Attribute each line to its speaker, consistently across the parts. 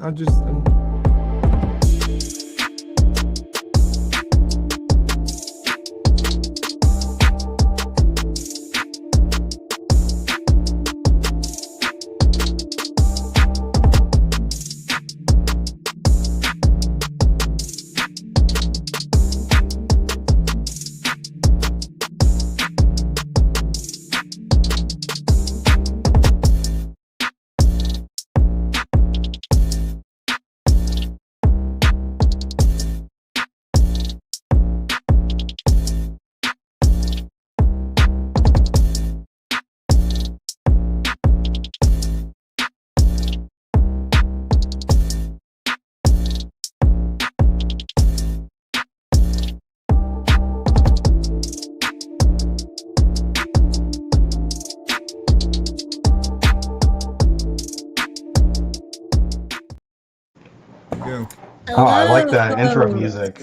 Speaker 1: I just. Go.
Speaker 2: Oh, I like that intro music.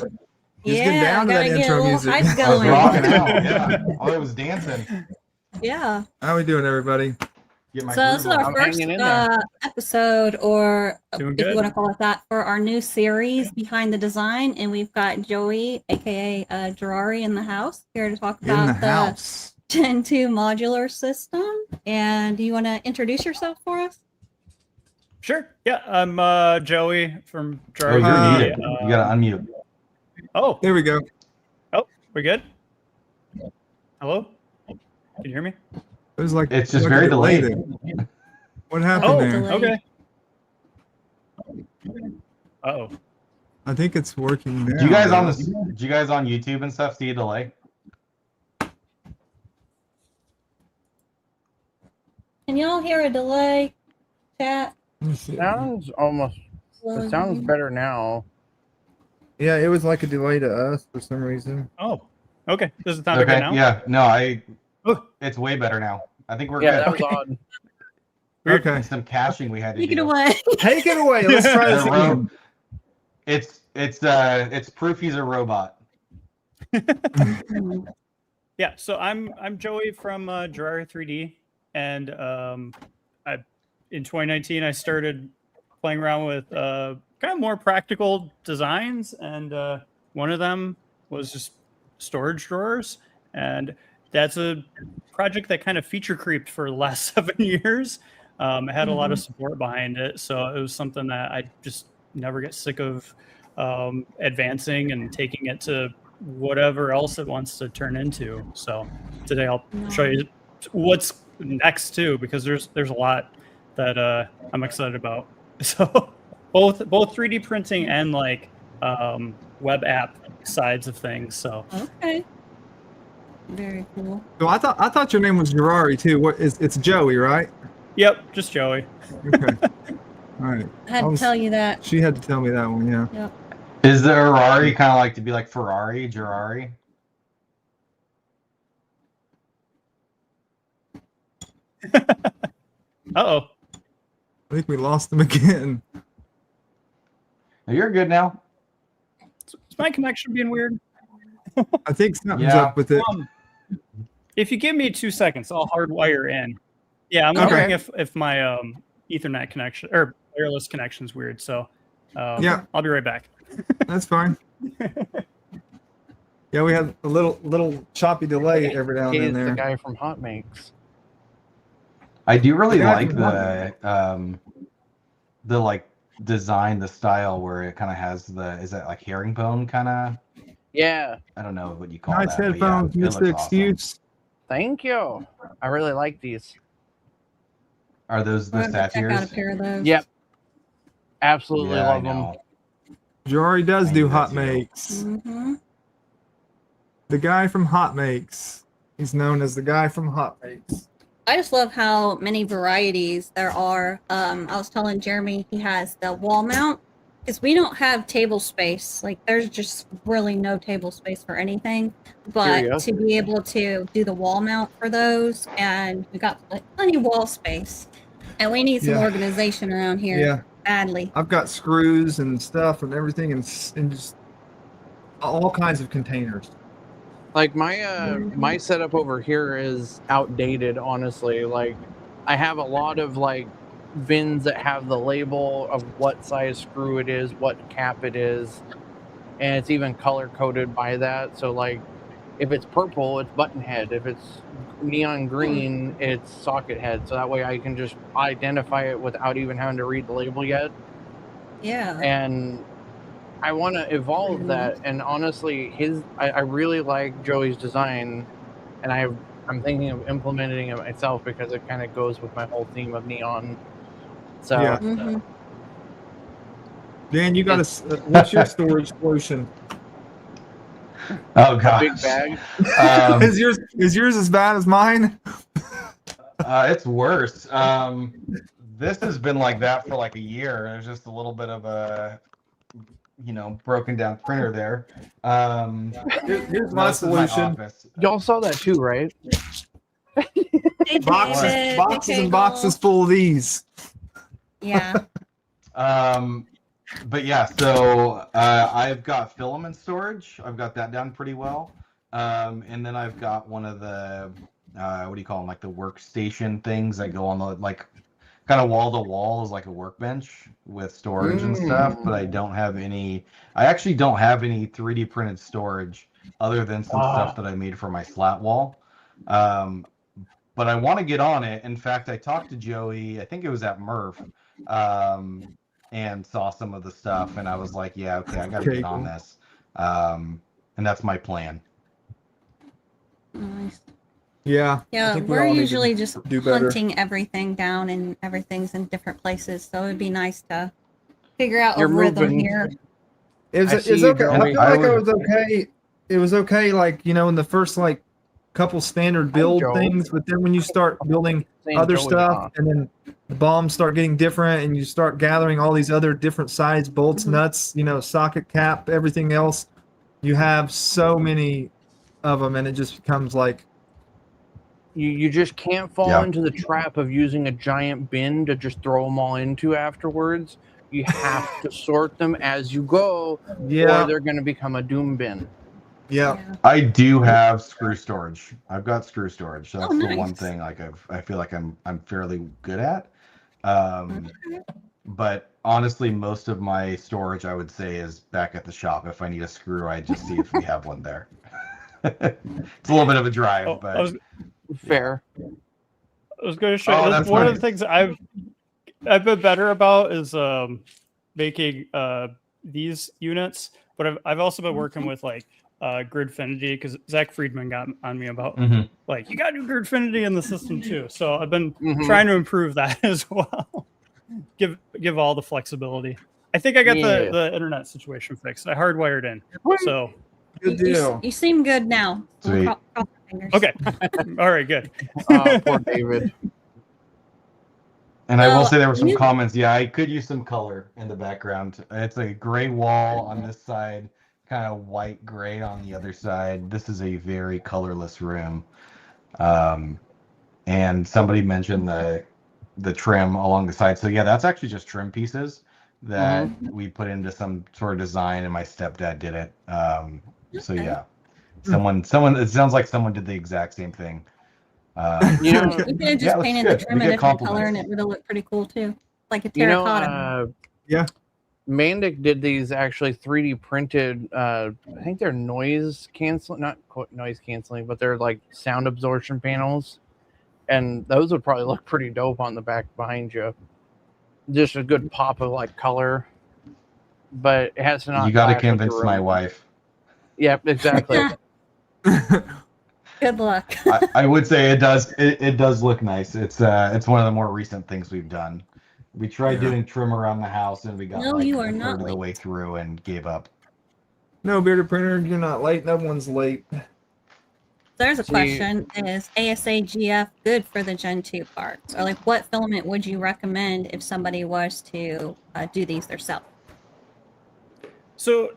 Speaker 1: He's getting down to that intro music.
Speaker 2: I was rocking out. Yeah, I was dancing.
Speaker 3: Yeah.
Speaker 1: How we doing, everybody?
Speaker 2: Get my
Speaker 3: So this is
Speaker 2: groove
Speaker 3: our
Speaker 2: on.
Speaker 3: first episode, or
Speaker 4: Doing
Speaker 3: if you
Speaker 4: good.
Speaker 3: want to call it that, for our new series Behind the Design, and we've got Joey, aka Jerrari, in the house here to talk
Speaker 1: In the
Speaker 3: about the
Speaker 1: house.
Speaker 3: GEN2 Modular System. And do you want to introduce yourself for us?
Speaker 4: Sure. Yeah, I'm Joey from
Speaker 2: Oh,
Speaker 4: Jerrari.
Speaker 2: you're muted. You gotta unmute.
Speaker 4: Oh,
Speaker 1: There we go.
Speaker 4: we good? Hello? Can you hear me?
Speaker 1: It was like
Speaker 2: It's just
Speaker 1: like
Speaker 2: very
Speaker 1: a delay
Speaker 2: delayed.
Speaker 1: there. What happened
Speaker 4: Oh,
Speaker 1: there?
Speaker 3: Delayed.
Speaker 4: okay. Uh-oh.
Speaker 1: I think it's working now.
Speaker 2: Do you guys on this? Do you guys on YouTube and stuff see a delay?
Speaker 3: Can y'all hear a delay? Chat.
Speaker 1: Let me see.
Speaker 5: Sounds almost. It sounds better now.
Speaker 1: Yeah, it was like a delay to us for some reason.
Speaker 4: Oh, okay. Does it sound
Speaker 2: Okay.
Speaker 4: okay now?
Speaker 2: Yeah. No,
Speaker 4: Oh.
Speaker 2: it's way better now. I think we're
Speaker 5: Yeah,
Speaker 2: good.
Speaker 5: that was odd.
Speaker 4: Weird.
Speaker 1: Okay.
Speaker 2: Some caching we had to
Speaker 3: Take
Speaker 2: do.
Speaker 3: it away.
Speaker 1: Take it away. Let's try this
Speaker 2: The
Speaker 1: again.
Speaker 2: It's proof he's a robot.
Speaker 4: Yeah, so I'm Joey from Jerrari 3D, and in 2019 I started playing around with kind of more practical designs, and one of them was just storage drawers, and that's a project that kind of feature creeped for the last 7 years. It had a lot of support behind it, so it was something that I just never get sick of advancing and taking it to whatever else it wants to turn into. So today I'll show you what's next too, because there's a lot that I'm excited about. So both 3D printing and like web app sides of things. So
Speaker 3: Okay. Very cool.
Speaker 1: So I thought your name was Jerrari too. What is it's Joey, right?
Speaker 4: yep, just Joey.
Speaker 1: Okay. All right.
Speaker 3: I had to tell you that.
Speaker 1: She had to tell me that one, yeah.
Speaker 3: Yep.
Speaker 2: Is the Ferrari kind of like to be like Ferrari, Jerrari?
Speaker 4: Uh-oh.
Speaker 1: I think we lost him again.
Speaker 2: No, you're good now.
Speaker 4: Is my connection being weird?
Speaker 1: I think something's
Speaker 2: Yeah.
Speaker 1: up with it.
Speaker 4: If you give me 2 seconds, I'll hardwire in. Yeah, I'm
Speaker 1: Okay.
Speaker 4: wondering if my Ethernet connection or wireless connection is weird. So
Speaker 1: Yeah.
Speaker 4: I'll be right back.
Speaker 1: That's fine. Yeah, we had a little choppy delay every now and
Speaker 5: He
Speaker 1: then
Speaker 5: is the
Speaker 1: there.
Speaker 5: guy from Hot Makes.
Speaker 2: I do really
Speaker 1: Yeah,
Speaker 2: like the like design, the style where it kind of has is that like herringbone kind of?
Speaker 5: Yeah,
Speaker 2: I don't know what you call
Speaker 1: Nice
Speaker 2: that. but
Speaker 1: headphones,
Speaker 2: yeah, it
Speaker 1: Mr.
Speaker 2: looks awesome.
Speaker 1: Excuse.
Speaker 5: thank you. I really like these.
Speaker 2: Are those the
Speaker 3: I'll have to check out a
Speaker 2: statues?
Speaker 3: pair of those.
Speaker 5: Yep, absolutely
Speaker 2: Yeah, I
Speaker 5: love them.
Speaker 2: know.
Speaker 1: Jerrari does
Speaker 2: I
Speaker 1: do
Speaker 2: do that
Speaker 1: hot
Speaker 2: too.
Speaker 1: makes.
Speaker 3: Mm-hmm.
Speaker 1: The guy from Hot Makes. He's known as the guy from Hot Makes.
Speaker 3: I just love how many varieties there are. I was telling Jeremy he has the wall mount, because we don't have table space. Like, there's just really no table space for anything. But
Speaker 5: Curious.
Speaker 3: to be able to do the wall mount for those, and we got like, plenty of wall space, and we need some
Speaker 1: Yeah.
Speaker 3: organization around here
Speaker 1: Yeah,
Speaker 3: badly.
Speaker 1: I've got screws and stuff and everything, and just all kinds of containers.
Speaker 5: Like my setup over here is outdated, honestly. Like I have a lot of like bins that have the label of what size screw it is, what cap it is, and it's even color coded by that. So like, if it's purple, it's button head. If it's neon green, it's socket head. So that way I can just identify it without even having to read the label yet.
Speaker 3: Yeah.
Speaker 5: And I want to evolve that. And honestly, I really like Joey's design, and I'm thinking of implementing it myself because it kind of goes with my whole theme of neon. So
Speaker 1: Yeah.
Speaker 3: Mhm.
Speaker 1: Dan, you got what's your storage solution?
Speaker 2: Oh
Speaker 5: a
Speaker 2: gosh.
Speaker 5: big bag.
Speaker 1: Is yours as bad as mine?
Speaker 2: It's worse. This has been like that for like a year. There's just a little bit of a, broken down printer there.
Speaker 1: Here's my
Speaker 2: Most of my
Speaker 1: solution.
Speaker 2: office.
Speaker 5: Y'all saw that too, right?
Speaker 3: Hey,
Speaker 1: Boxes,
Speaker 3: David.
Speaker 1: boxes
Speaker 3: Hey,
Speaker 1: and boxes full of these.
Speaker 3: Yeah.
Speaker 2: But yeah, so I've got filament storage. I've got that down pretty well. And then I've got one of the what do you call them, like the workstation things that go on the like kind of wall to wall is like a workbench with storage and stuff. But I actually don't have any 3D printed storage other than some stuff that I made for my slat wall. But I want to get on it. In fact, I talked to Joey, I think it was at Murph, and saw some of the stuff, and I was like, yeah, okay, I got to get on this. And that's my plan.
Speaker 3: Nice.
Speaker 1: Yeah. I
Speaker 3: Yeah,
Speaker 1: think we
Speaker 3: we're
Speaker 1: all need to
Speaker 3: usually just
Speaker 1: do better.
Speaker 3: hunting everything down, and everything's in different places. So it'd be nice to figure out
Speaker 5: You're
Speaker 3: a rhythm
Speaker 5: moving.
Speaker 3: here.
Speaker 1: It was,
Speaker 5: I
Speaker 1: it's
Speaker 5: see you,
Speaker 1: okay. I
Speaker 5: Joey.
Speaker 1: feel
Speaker 2: I
Speaker 1: like it
Speaker 2: would-
Speaker 1: was okay. It was okay, like, in the first like couple standard build
Speaker 5: Joe.
Speaker 1: things, but then when you start building
Speaker 5: Saying
Speaker 1: other
Speaker 5: Joey,
Speaker 1: stuff,
Speaker 5: huh?
Speaker 1: and then the bombs start getting different, and you start gathering all these other different size bolts,
Speaker 3: Mhm.
Speaker 1: nuts, socket cap, everything else. You have so many of them, and it just becomes like,
Speaker 5: You just can't fall
Speaker 2: Yeah.
Speaker 5: into the trap of using a giant bin to just throw them all into afterwards. You have to sort them as you go, or
Speaker 1: yeah,
Speaker 5: they're going to become a doom bin.
Speaker 1: yeah.
Speaker 2: I do have screw storage. I've got screw storage. So that's
Speaker 3: Oh,
Speaker 2: the one
Speaker 3: nice.
Speaker 2: thing like I feel like I'm fairly good at. But honestly, most of my storage I would say is back at the shop. If I need a screw, I just see if we have one there. It's a little bit of a drive,
Speaker 4: Oh,
Speaker 2: but
Speaker 4: I was
Speaker 5: Fair.
Speaker 4: going to show
Speaker 2: Oh,
Speaker 4: you.
Speaker 2: that's
Speaker 4: One of
Speaker 2: nice.
Speaker 4: the things I've been better about is making these units, but I've also been working with like Gridfinity, because Zach Friedman got on me about
Speaker 2: Mhm.
Speaker 4: like, you got to do Gridfinity in the system too. So I've been
Speaker 5: Mhm.
Speaker 4: trying to improve that as well. Give all the flexibility. I think I got
Speaker 5: Yeah.
Speaker 4: the internet situation fixed. I hardwired in. So
Speaker 1: Good
Speaker 3: You,
Speaker 1: deal.
Speaker 3: you seem good now. So
Speaker 2: Sweet.
Speaker 3: cross your fingers.
Speaker 4: okay, all right, good.
Speaker 5: Poor David.
Speaker 2: And I will
Speaker 3: Well,
Speaker 2: say there were some
Speaker 3: you-
Speaker 2: comments. Yeah, I could use some color in the background. It's a gray wall on this side, kind of white gray on the other side. This is a very colorless room. And somebody mentioned the trim along the side. So yeah, that's actually just trim pieces that we put into some sort of design, and my stepdad did it. So
Speaker 3: Okay.
Speaker 2: yeah, someone. It sounds like someone did the exact same thing.
Speaker 5: You know,
Speaker 3: You could have
Speaker 2: Yeah,
Speaker 3: just
Speaker 2: it looks
Speaker 3: painted the
Speaker 2: good.
Speaker 3: trim
Speaker 2: We
Speaker 3: a
Speaker 2: get
Speaker 3: different color, and
Speaker 2: compliments.
Speaker 3: it would have looked pretty cool too, like a
Speaker 5: you know,
Speaker 3: terracotta.
Speaker 1: Yeah.
Speaker 5: Mandic did these actually 3D printed. I think they're noise canceling, not noise canceling, but they're like sound absorption panels, and those would probably look pretty dope on the back behind you. Just a good pop of like color, but it has to not.
Speaker 2: You got to
Speaker 5: clash with the
Speaker 2: convince my
Speaker 5: room.
Speaker 2: wife.
Speaker 5: Yep, exactly.
Speaker 3: Good luck.
Speaker 2: I would say it does. It does look nice. It's one of the more recent things we've done. We tried doing trim around the house, and we got
Speaker 3: No,
Speaker 2: like
Speaker 3: you are
Speaker 2: a
Speaker 3: not
Speaker 2: third of the
Speaker 3: late.
Speaker 2: way through and gave up.
Speaker 1: No, bearded printer, you're not late. No one's late.
Speaker 3: There's a
Speaker 5: See-
Speaker 3: question: is ASAGF good for the Gen 2 parts, or like what filament would you recommend if somebody was to do these themselves?
Speaker 4: So,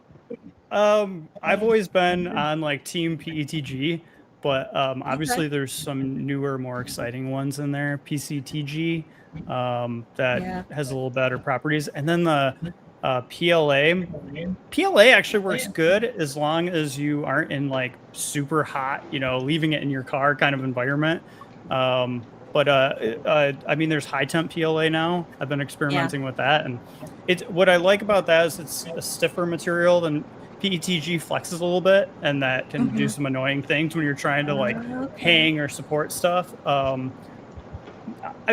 Speaker 4: I've always been on like Team PETG, but obviously there's some newer, more exciting ones in there. PCTG that
Speaker 3: Yeah.
Speaker 4: has a little better properties, and then the PLA. PLA actually works good as long as you aren't in like super hot, leaving it in your car kind of environment. But I mean, there's high temp PLA now. I've been experimenting with that, and it's what I like about that is it's a stiffer material than PETG flexes a little bit, and that can do some annoying things when you're trying to like hang or support stuff. I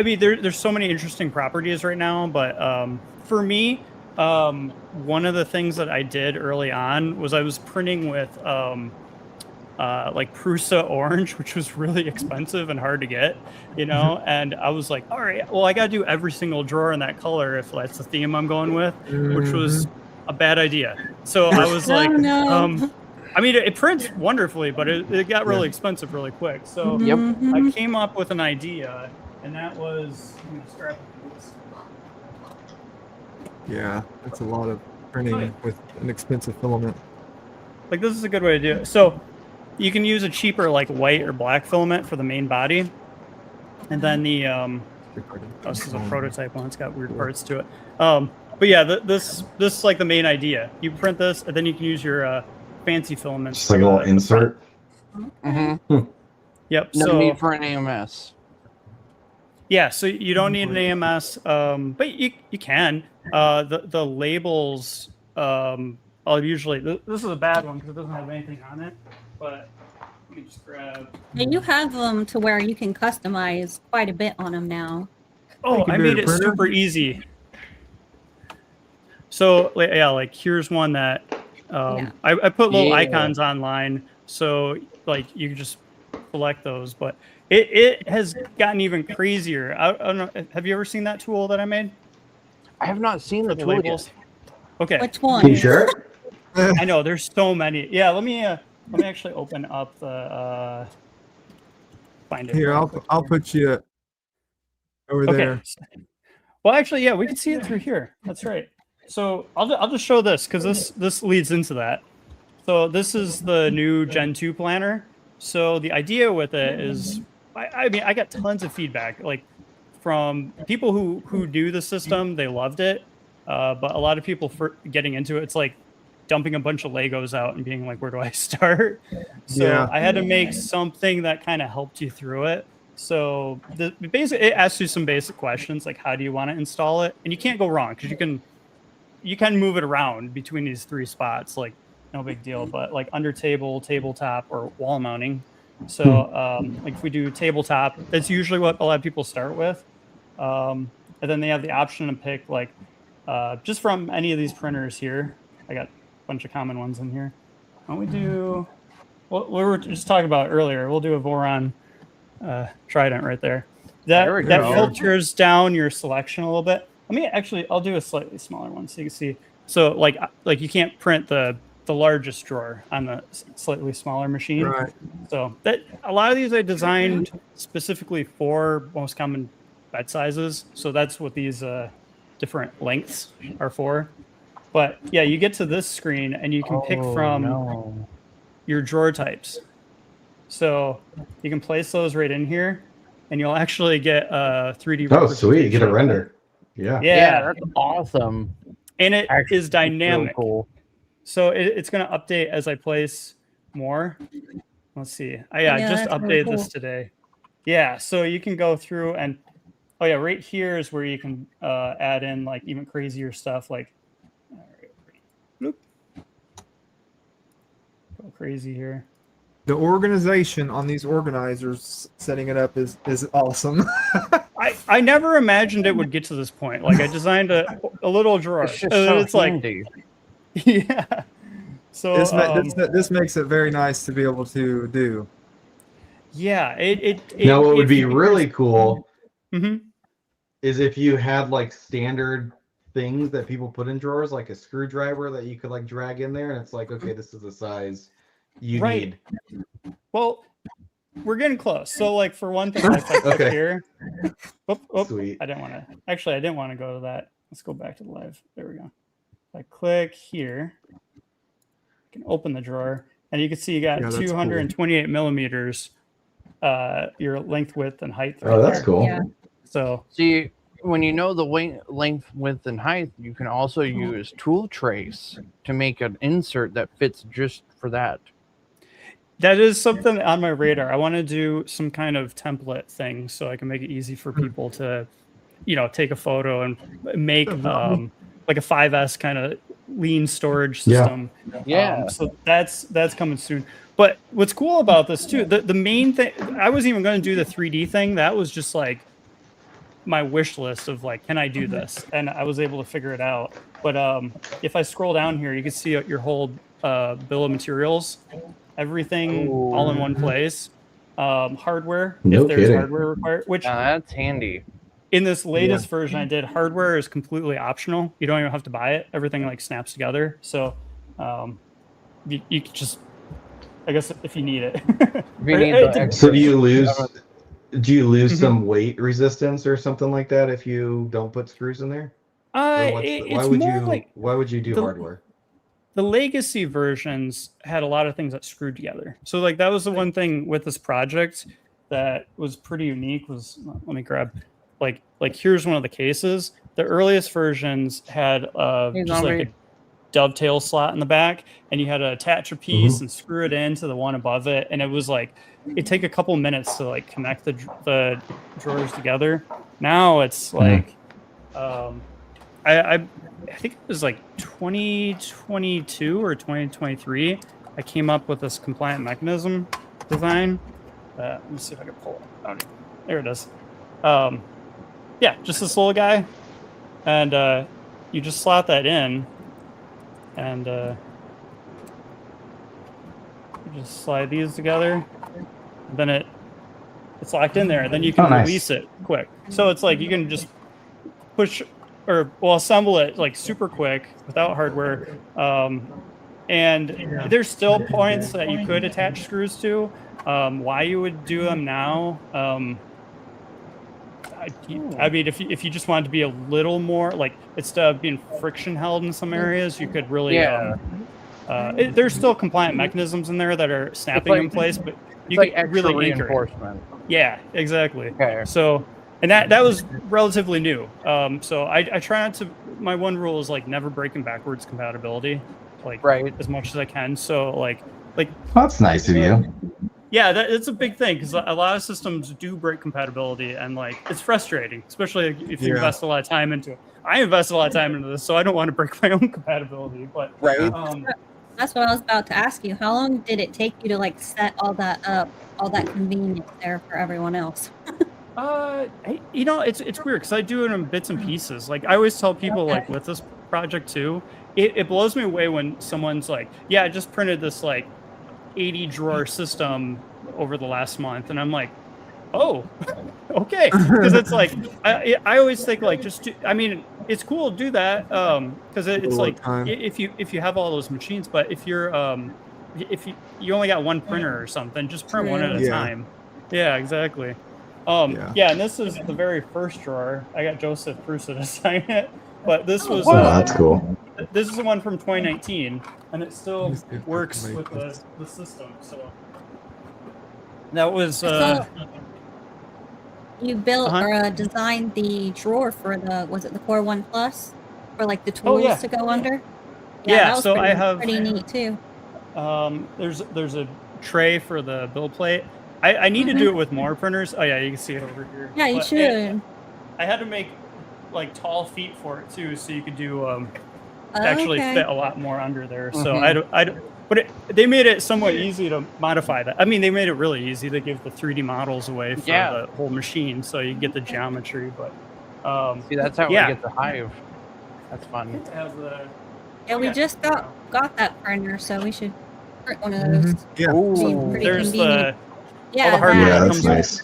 Speaker 4: mean, there's so many interesting properties right now, but for me, one of the things that I did early on was I was printing with like Prusa orange, which was really expensive and hard to get, you know, and I was like, all right, well, I got to do every single drawer in that color if that's the theme I'm going with, which was a bad idea. So I was like, I mean, it prints wonderfully, but it got really expensive really quick. So I came up with an idea, and that was, I'm gonna strap this.
Speaker 1: Yeah, that's a lot of printing with an expensive filament.
Speaker 4: Like, this is a good way to do it. So you can use a cheaper like white or black filament for the main body, and then the this is a prototype one. It's got weird parts to it. But yeah, this is like the main idea. You print this, and then you can use your fancy filaments.
Speaker 2: Just like a little insert.
Speaker 4: Yep.
Speaker 5: No
Speaker 4: so
Speaker 5: need for an AMS.
Speaker 4: yeah, so you don't need an AMS, but you can. The labels, I'll usually this is a bad one because it doesn't have anything on it. But let me just grab.
Speaker 3: And you have them to where you can customize quite a bit on them now.
Speaker 4: Oh, I made it super easy. So yeah, like here's one that I put little icons online, so like you can just select those. But it has gotten even crazier. I don't know. Have you ever seen that tool that I made?
Speaker 5: I have not seen the tool
Speaker 4: labels.
Speaker 5: yet.
Speaker 4: Okay.
Speaker 3: Which one?
Speaker 2: Can you share it?
Speaker 4: I know there's so many. Yeah, let me actually open up the find it.
Speaker 1: Here, I'll put you over there.
Speaker 4: Well, actually, yeah, we can see it through here. That's right. So I'll just show this because this leads into that. So this is the new Gen2 Planner. So the idea with it is, I mean, I got tons of feedback, like from people who do the system. They loved it, but a lot of people for getting into it, it's like dumping a bunch of Legos out and being like, where do I start? So I had to make something that kind of helped you through it. So basically, it asks you some basic questions like, how do you want to install it? And you can't go wrong because you can move it around between these three spots, like no big deal. But like under table, tabletop, or wall mounting. So like if we do tabletop, that's usually what a lot of people start with. And then they have the option to pick like just from any of these printers here. I got a bunch of common ones in here. Why don't we do what we were just talking about earlier? We'll do a Voron Trident right there. That filters down your selection a little bit. Let me actually, I'll do a slightly smaller one so you can see. So like you can't print the largest drawer on the slightly smaller machine.
Speaker 1: Right.
Speaker 4: So that a lot of these I designed specifically for most common bed sizes. So that's what these different lengths are for. But yeah, you get to this screen and you can pick from your drawer types. So you can place those right in here, and you'll actually get a 3D.
Speaker 2: Oh, sweet! You get a render. Yeah.
Speaker 5: Yeah, that's awesome.
Speaker 4: And it is dynamic.
Speaker 5: Really cool.
Speaker 4: So it's going to update as I place more. Let's see. I just updated this today. Yeah, so you can go through and right here is where you can add in like even crazier stuff like. Bloop. Go crazy here.
Speaker 1: The organization on these organizers setting it up is awesome.
Speaker 4: I never imagined it would get to this point. Like I designed a little drawer.
Speaker 5: It's just so handy.
Speaker 4: Like, yeah. So
Speaker 1: this makes it very nice to be able to do.
Speaker 4: Yeah.
Speaker 2: Now, what would be really cool
Speaker 4: mm-hmm.
Speaker 2: is if you had like standard things that people put in drawers, like a screwdriver that you could like drag in there, and it's like, okay, this is the size you need.
Speaker 4: Well, we're getting close. So like for one thing, if I click here.
Speaker 2: Sweet.
Speaker 4: I didn't want to go to that. Let's go back to the live. There we go. If I click here, I can open the drawer, and you can see you got 228 millimeters, your length, width, and height.
Speaker 2: Oh, that's cool.
Speaker 3: Yeah.
Speaker 4: So
Speaker 5: see, when you know the length, width, and height, you can also use tool trace to make an insert that fits just for that.
Speaker 4: That is something on my radar. I want to do some kind of template thing so I can make it easy for people to, take a photo and make like a 5S kind of lean storage system.
Speaker 5: Yeah.
Speaker 4: So that's coming soon. But what's cool about this too, the main thing, I wasn't even going to do the 3D thing. That was just like my wish list of like, can I do this? And I was able to figure it out. But if I scroll down here, you can see your whole bill of materials, everything all in one place. Hardware, if there's hardware required, which
Speaker 5: that's handy.
Speaker 4: in this latest version I did, hardware is completely optional. You don't even have to buy it. Everything like snaps together. So you could just, I guess, if you need it.
Speaker 5: If you need the extra-
Speaker 2: So do you lose some weight resistance or something like that if you don't put screws in there? Why would you do hardware?
Speaker 4: The legacy versions had a lot of things that screwed together. So like that was the one thing with this project that was pretty unique was, let me grab, like here's one of the cases. The earliest versions had just like a dovetail slot in the back, and you had to attach a piece and screw it into the one above it. And it was like, it'd take a couple minutes to like connect the drawers together. Now it's like, I think it was like 2022 or 2023. I came up with this compliant mechanism design. Let me see if I can pull it out. There it is. Yeah, just this little guy, and you just slot that in, and you just slide these together. And then it's locked in there, and then you can release it quick. So it's like you can just push. Assemble it like super quick without hardware. And there's still points that you could attach screws to. Why you would do them now? I mean, if you just wanted to be a little more like, instead of being friction held in some areas, you could really. There's still compliant mechanisms in there that are snapping in place, but you could really reinforcement. Yeah, exactly.
Speaker 5: Okay.
Speaker 4: So. And that was relatively new. So I try not to, my one rule is like never breaking backwards compatibility, like as much as I can. So like
Speaker 2: that's nice of you.
Speaker 4: Yeah, it's a big thing because a lot of systems do break compatibility, and like it's frustrating, especially if you invest a lot of time into it. I invest a lot of time into this, so I don't want to break my own compatibility. But
Speaker 3: that's what I was about to ask you. How long did it take you to like set all that up, all that convenience there for everyone else?
Speaker 4: It's weird because I do it in bits and pieces. Like I always tell people, like with this project too, it blows me away when someone's like, "Yeah, I just printed this like 80 drawer system over the last month," and I'm like, "Oh, okay," because it's like I always think like it's cool to do that because it's like if you have all those machines, but if you're if you only got one printer or something, just print one at a time. Yeah, exactly. And this is the very first drawer. I got Joseph Prusa to sign it, but this was
Speaker 2: that's cool.
Speaker 4: This is the one from 2019, and it still works with the system. So that was
Speaker 3: you built or designed the drawer for was it the Core 1 Plus for like the tools to go under?
Speaker 4: Yeah,
Speaker 3: that was
Speaker 4: so I have
Speaker 3: pretty neat too.
Speaker 4: There's a tray for the build plate. I need to do it with more printers. Oh yeah, you can see it over here.
Speaker 3: Yeah, you should.
Speaker 4: I had to make like tall feet for it too, so you could do actually fit a lot more under there. So but they made it somewhat easy to modify that. I mean, they made it really easy. They give the 3D models away for the whole machine, so you get the geometry. But
Speaker 5: see, that's how we get the Hive. That's fun.
Speaker 3: We just got that printer, so we should print one of those.
Speaker 1: Yeah.
Speaker 4: There's
Speaker 3: convenient.
Speaker 4: all the hardware
Speaker 2: that's
Speaker 4: comes
Speaker 3: nice.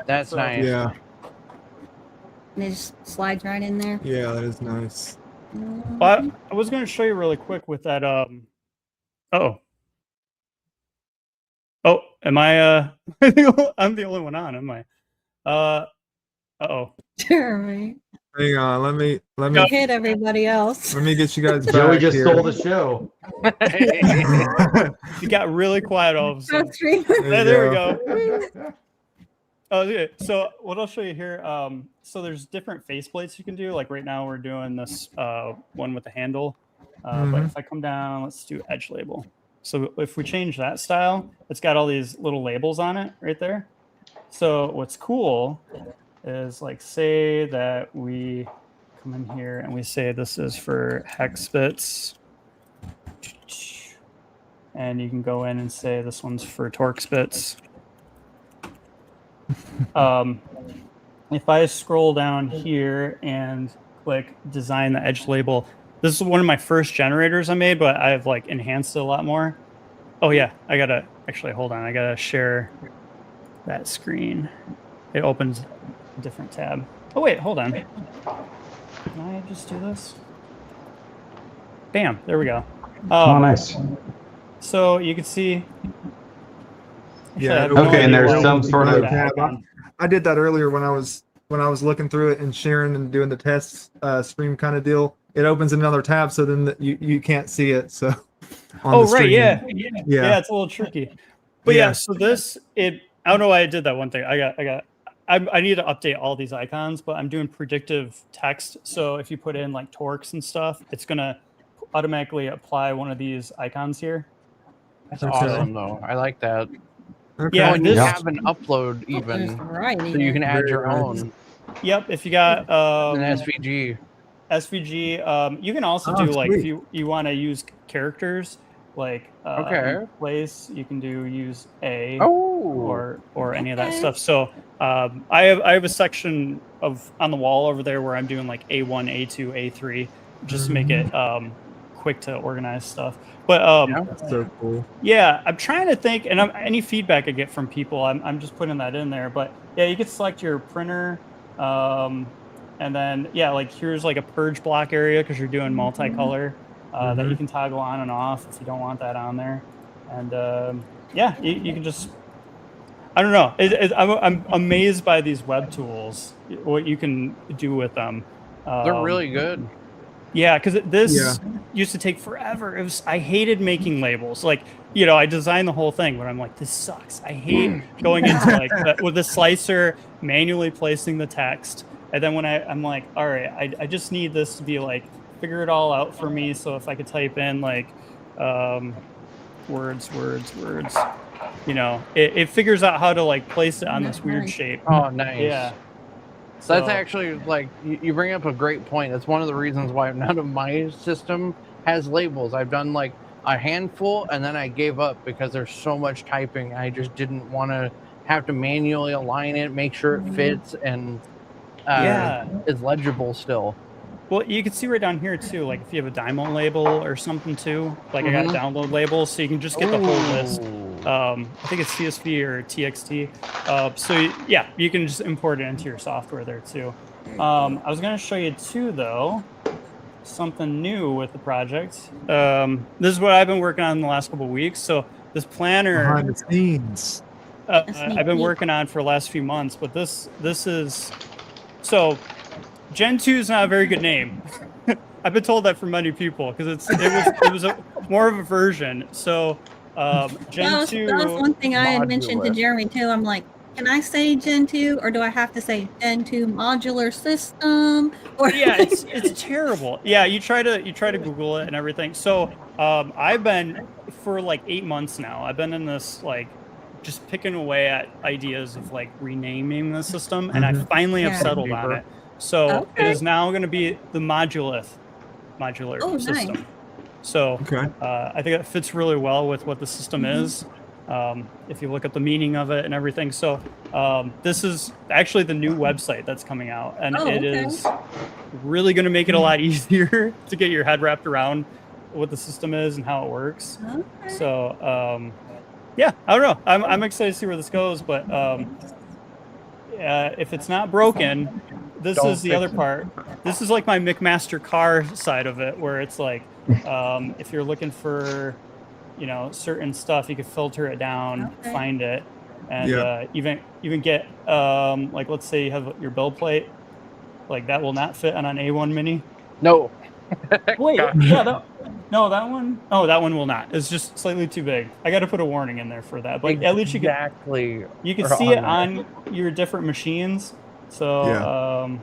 Speaker 5: That's nice.
Speaker 1: Yeah.
Speaker 3: And it just slides right in there.
Speaker 1: Yeah, that is nice.
Speaker 4: But I was going to show you really quick with that. Oh, am I? I'm the only one on, am I?
Speaker 3: Jeremy.
Speaker 1: Hang on, let me
Speaker 3: hit everybody else.
Speaker 1: Let me get you guys back.
Speaker 2: Joey just
Speaker 1: here.
Speaker 2: stole the show.
Speaker 4: You got really quiet all of a sudden. There we go. So what I'll show you here, so there's different faceplates you can do. Like right now we're doing this one with the handle. But if I come down, let's do edge label. So if we change that style, it's got all these little labels on it right there. So what's cool is like, say that we come in here and we say this is for hex bits. And you can go in and say this one's for Torx bits. If I scroll down here and click design the edge label, this is one of my first generators I made, but I've like enhanced it a lot more. Oh yeah, I gotta actually hold on. I gotta share that screen. It opens a different tab. Oh wait, hold on. Can I just do this? Bam, there we go.
Speaker 6: Oh, nice.
Speaker 4: So you can see.
Speaker 1: Yeah.
Speaker 2: Okay, and there's some sort of
Speaker 1: I did that earlier when I was looking through it and sharing and doing the test stream kind of deal. It opens another tab, so then you can't see it. So.
Speaker 4: Oh right, yeah, it's a little tricky. But yeah, so this I don't know why I did that one thing. I need to update all these icons, but I'm doing predictive text. So if you put in like Torx and stuff, it's gonna automatically apply one of these icons here.
Speaker 5: That's awesome, though. I like that.
Speaker 1: Okay.
Speaker 4: Yeah,
Speaker 5: and you have an upload even, so you can add your own.
Speaker 4: Yep, if you got
Speaker 5: an SVG.
Speaker 4: You can also do like if you want to use characters like place, you can use A or any of that stuff. So I have a section on the wall over there where I'm doing like A1, A2, A3 just to make it quick to organize stuff. But
Speaker 1: that's so cool.
Speaker 4: Yeah, I'm trying to think, and any feedback I get from people, I'm just putting that in there. But yeah, you can select your printer, and then like here's like a purge block area because you're doing multicolor that you can toggle on and off if you don't want that on there. And you can just, I don't know. I'm amazed by these web tools, what you can do with them.
Speaker 5: They're really good.
Speaker 4: Yeah, because this used to take forever. I hated making labels. Like, I designed the whole thing, but I'm like, this sucks. I hate going into like with the slicer, manually placing the text. And then when I'm like, all right, I just need this to be like, figure it all out for me. So if I could type in like words, it figures out how to like place it on this weird shape.
Speaker 5: Oh, nice.
Speaker 4: Yeah.
Speaker 5: So that's actually like you bring up a great point. That's one of the reasons why none of my system has labels. I've done like a handful and then I gave up because there's so much typing. I just didn't want to have to manually align it, make sure it fits and is legible still.
Speaker 4: Well, you can see right down here too, like if you have a Dymo label or something too, like I got download labels, so you can just get the whole list. I think it's CSV or TXT. So yeah, you can just import it into your software there too. I was going to show you too, though, something new with the project. This is what I've been working on in the last couple of weeks. So this planner,
Speaker 1: behind the scenes,
Speaker 4: I've been working on for the last few months, but this is so. Gen2 is not a very good name. I've been told that from many people because it was more of a version. So Gen2.
Speaker 3: That was one thing I had mentioned to Jeremy too. I'm like, can I say Gen2 or do I have to say GEN2 Modular System? Or
Speaker 4: yeah, it's terrible. Yeah, you try to Google it and everything. So I've been for like 8 months now. I've been in this like just picking away at ideas of like renaming the system, and I finally have settled on it. So it is now going to be the modular system.
Speaker 3: Nice.
Speaker 4: So I think it fits really well with what the system is. If you look at the meaning of it and everything. So this is actually the new website that's coming out, and it is really going to make it a lot easier to get your head wrapped around what the system is and how it works. So yeah, I don't know. I'm excited to see where this goes, but if it's not broken, this is the other part. This is like my McMaster car side of it, where it's like, if you're looking for, certain stuff, you can filter it down, find it, and even get like, let's say you have your build plate, like that will not fit on an A1 Mini.
Speaker 5: No.
Speaker 4: Wait, that one. Oh, that one will not. It's just slightly too big. I got to put a warning in there for that. But at least you can see it on your different machines. So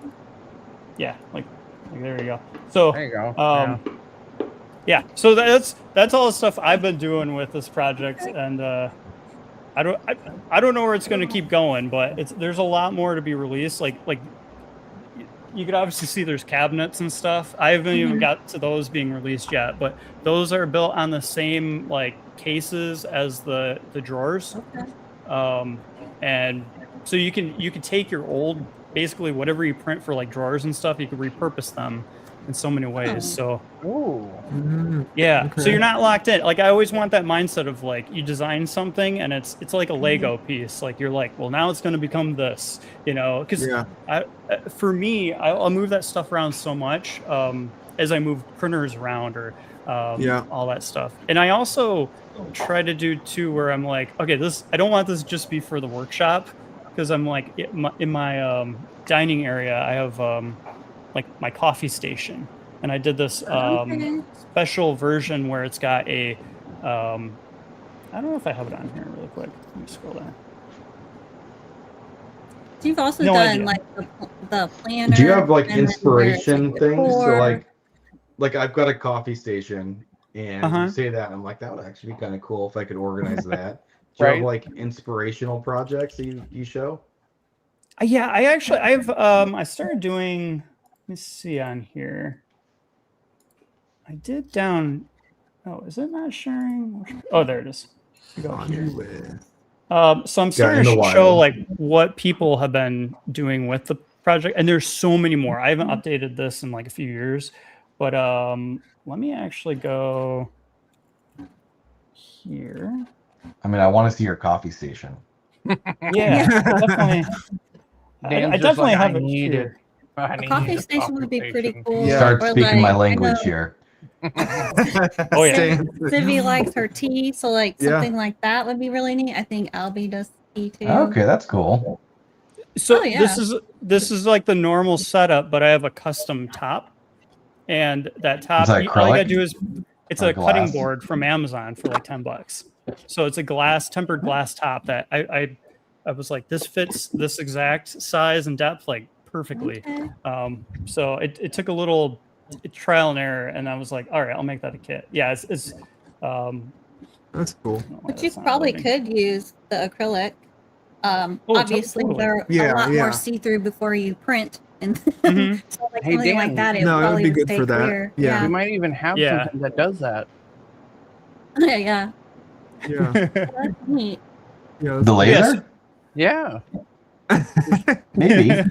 Speaker 4: like there you go. So
Speaker 5: there you go.
Speaker 4: yeah, so that's all the stuff I've been doing with this project, and I don't know where it's going to keep going, but there's a lot more to be released. Like you could obviously see there's cabinets and stuff. I haven't even got to those being released yet, but those are built on the same like cases as the drawers.
Speaker 3: Okay.
Speaker 4: And so you can take your old, basically whatever you print for like drawers and stuff, you can repurpose them in so many ways. So yeah, so
Speaker 1: Okay.
Speaker 4: you're not locked in. Like I always want that mindset of like you design something and it's like a Lego piece. Like you're like, well, now it's going to become this, you know, because for me, I'll move that stuff around so much as I move printers around or all that stuff. And I also try to do too where I'm like, okay, I don't want this just be for the workshop, because I'm like in my dining area I have like my coffee station, and I did this special version where it's got a I don't know if I have it on here really quick. Let me scroll down.
Speaker 3: You've also
Speaker 4: No
Speaker 3: done
Speaker 4: idea.
Speaker 3: like the planner.
Speaker 2: Do you have like
Speaker 3: and then
Speaker 2: inspiration
Speaker 3: where it's,
Speaker 2: things? So
Speaker 3: decor.
Speaker 2: like I've got a coffee station, and
Speaker 4: Uh-huh.
Speaker 2: you say that, and I'm like, that would actually be kind of cool if I could organize that. Do you
Speaker 5: Right.
Speaker 2: have like inspirational projects that you show?
Speaker 4: Yeah, I've I started doing. Let me see on here. I did down. Oh, is it not sharing? Oh, there it is. Go here. So I'm starting
Speaker 2: in
Speaker 4: to
Speaker 2: the
Speaker 4: show
Speaker 2: wild.
Speaker 4: like what people have been doing with the project, and there's so many more. I haven't updated this in like a few years, but let me actually go here.
Speaker 2: I mean, I want to see your coffee station.
Speaker 4: Yeah, I definitely.
Speaker 5: Dan's
Speaker 4: I
Speaker 5: just
Speaker 4: definitely
Speaker 5: like,
Speaker 4: have
Speaker 5: I
Speaker 4: it
Speaker 5: need
Speaker 4: here.
Speaker 5: it. I
Speaker 3: A
Speaker 5: need
Speaker 3: coffee
Speaker 5: a
Speaker 3: station would be
Speaker 5: coffee
Speaker 3: pretty
Speaker 5: station.
Speaker 3: cool.
Speaker 1: Yeah.
Speaker 2: Start
Speaker 3: Or,
Speaker 2: speaking my
Speaker 3: like, I
Speaker 2: language
Speaker 3: know
Speaker 2: here.
Speaker 4: Oh, yeah.
Speaker 3: Civvy likes her tea, so like
Speaker 1: Yeah.
Speaker 3: something like that would be really neat. I think Albie does tea too.
Speaker 2: Okay, that's cool.
Speaker 4: So
Speaker 3: Oh, yeah.
Speaker 4: this is like the normal setup, but I have a custom top, and that top,
Speaker 2: that
Speaker 4: all you gotta
Speaker 2: acrylic
Speaker 4: do is it's
Speaker 2: or
Speaker 4: a cutting
Speaker 2: glass?
Speaker 4: board from Amazon for like $10. So it's a tempered glass top that I was like, this fits this exact size and depth like perfectly.
Speaker 3: Okay.
Speaker 4: So it took a little trial and error, and I was like, all right, I'll make that a kit. Yeah, it's
Speaker 1: That's cool.
Speaker 4: I don't know why
Speaker 3: But you
Speaker 4: that's not
Speaker 3: probably
Speaker 4: loading.
Speaker 3: could use the acrylic.
Speaker 4: Oh,
Speaker 3: Obviously,
Speaker 4: totally.
Speaker 3: they're
Speaker 1: Yeah,
Speaker 3: a lot
Speaker 1: yeah.
Speaker 3: more see-through before you print, and
Speaker 4: Mhm.
Speaker 3: so like
Speaker 5: Hey,
Speaker 3: something like
Speaker 5: Dan.
Speaker 3: that, it
Speaker 1: No,
Speaker 3: would
Speaker 1: it would
Speaker 3: probably
Speaker 1: be
Speaker 3: would
Speaker 1: good
Speaker 3: stay
Speaker 1: for that.
Speaker 3: clear.
Speaker 1: Yeah.
Speaker 5: We might even have
Speaker 4: Yeah.
Speaker 5: something that does that.
Speaker 3: Yeah, yeah.
Speaker 1: Yeah.
Speaker 3: That's neat.
Speaker 1: Yeah.
Speaker 2: The
Speaker 4: Yes.
Speaker 2: laser?
Speaker 5: Yeah.
Speaker 2: Maybe.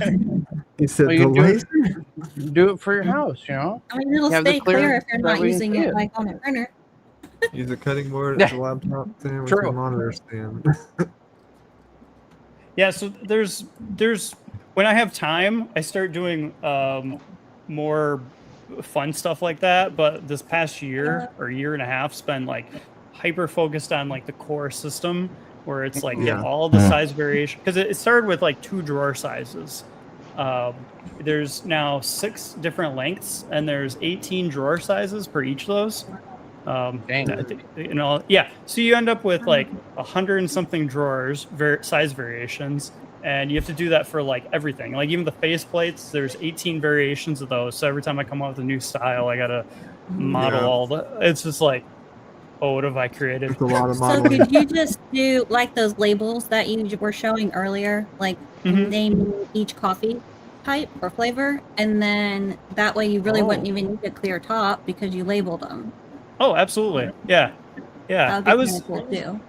Speaker 1: He said
Speaker 5: Well,
Speaker 1: the
Speaker 5: you do
Speaker 1: laser.
Speaker 5: Do it for your house, you know?
Speaker 3: I mean, it'll
Speaker 5: Have the
Speaker 3: stay clear if you're
Speaker 5: that
Speaker 3: not
Speaker 5: we can
Speaker 3: using
Speaker 5: see
Speaker 3: it
Speaker 5: it.
Speaker 3: like on a printer.
Speaker 1: Use a cutting board as a laptop stand with
Speaker 5: True.
Speaker 1: a monitor stand.
Speaker 4: Yeah, so there's when I have time, I start doing more fun stuff like that. But this past year or year and a half's been like hyper focused on like the core system, where it's like
Speaker 1: Yeah.
Speaker 4: all the size variation, because it started with like 2 drawer sizes. There's now 6 different lengths, and there's 18 drawer sizes per each of those.
Speaker 5: Dang.
Speaker 4: You know, yeah. So you end up with like 100 and something drawers, size variations, and you have to do that for like everything. Like even the face plates, there's 18 variations of those. So every time I come up with a new style, I gotta model
Speaker 1: Yeah.
Speaker 4: all the. It's just like, oh, what have I created?
Speaker 1: It's a lot of
Speaker 3: So
Speaker 1: modeling.
Speaker 3: did you just do like those labels that you were showing earlier, like
Speaker 4: Mhm.
Speaker 3: naming each coffee type or flavor, and then that way you really wouldn't
Speaker 4: Oh.
Speaker 3: even need a clear top because you labeled them.
Speaker 4: Oh, absolutely. Yeah, yeah.
Speaker 3: That would be
Speaker 4: I
Speaker 3: kind
Speaker 4: was
Speaker 3: of cool too.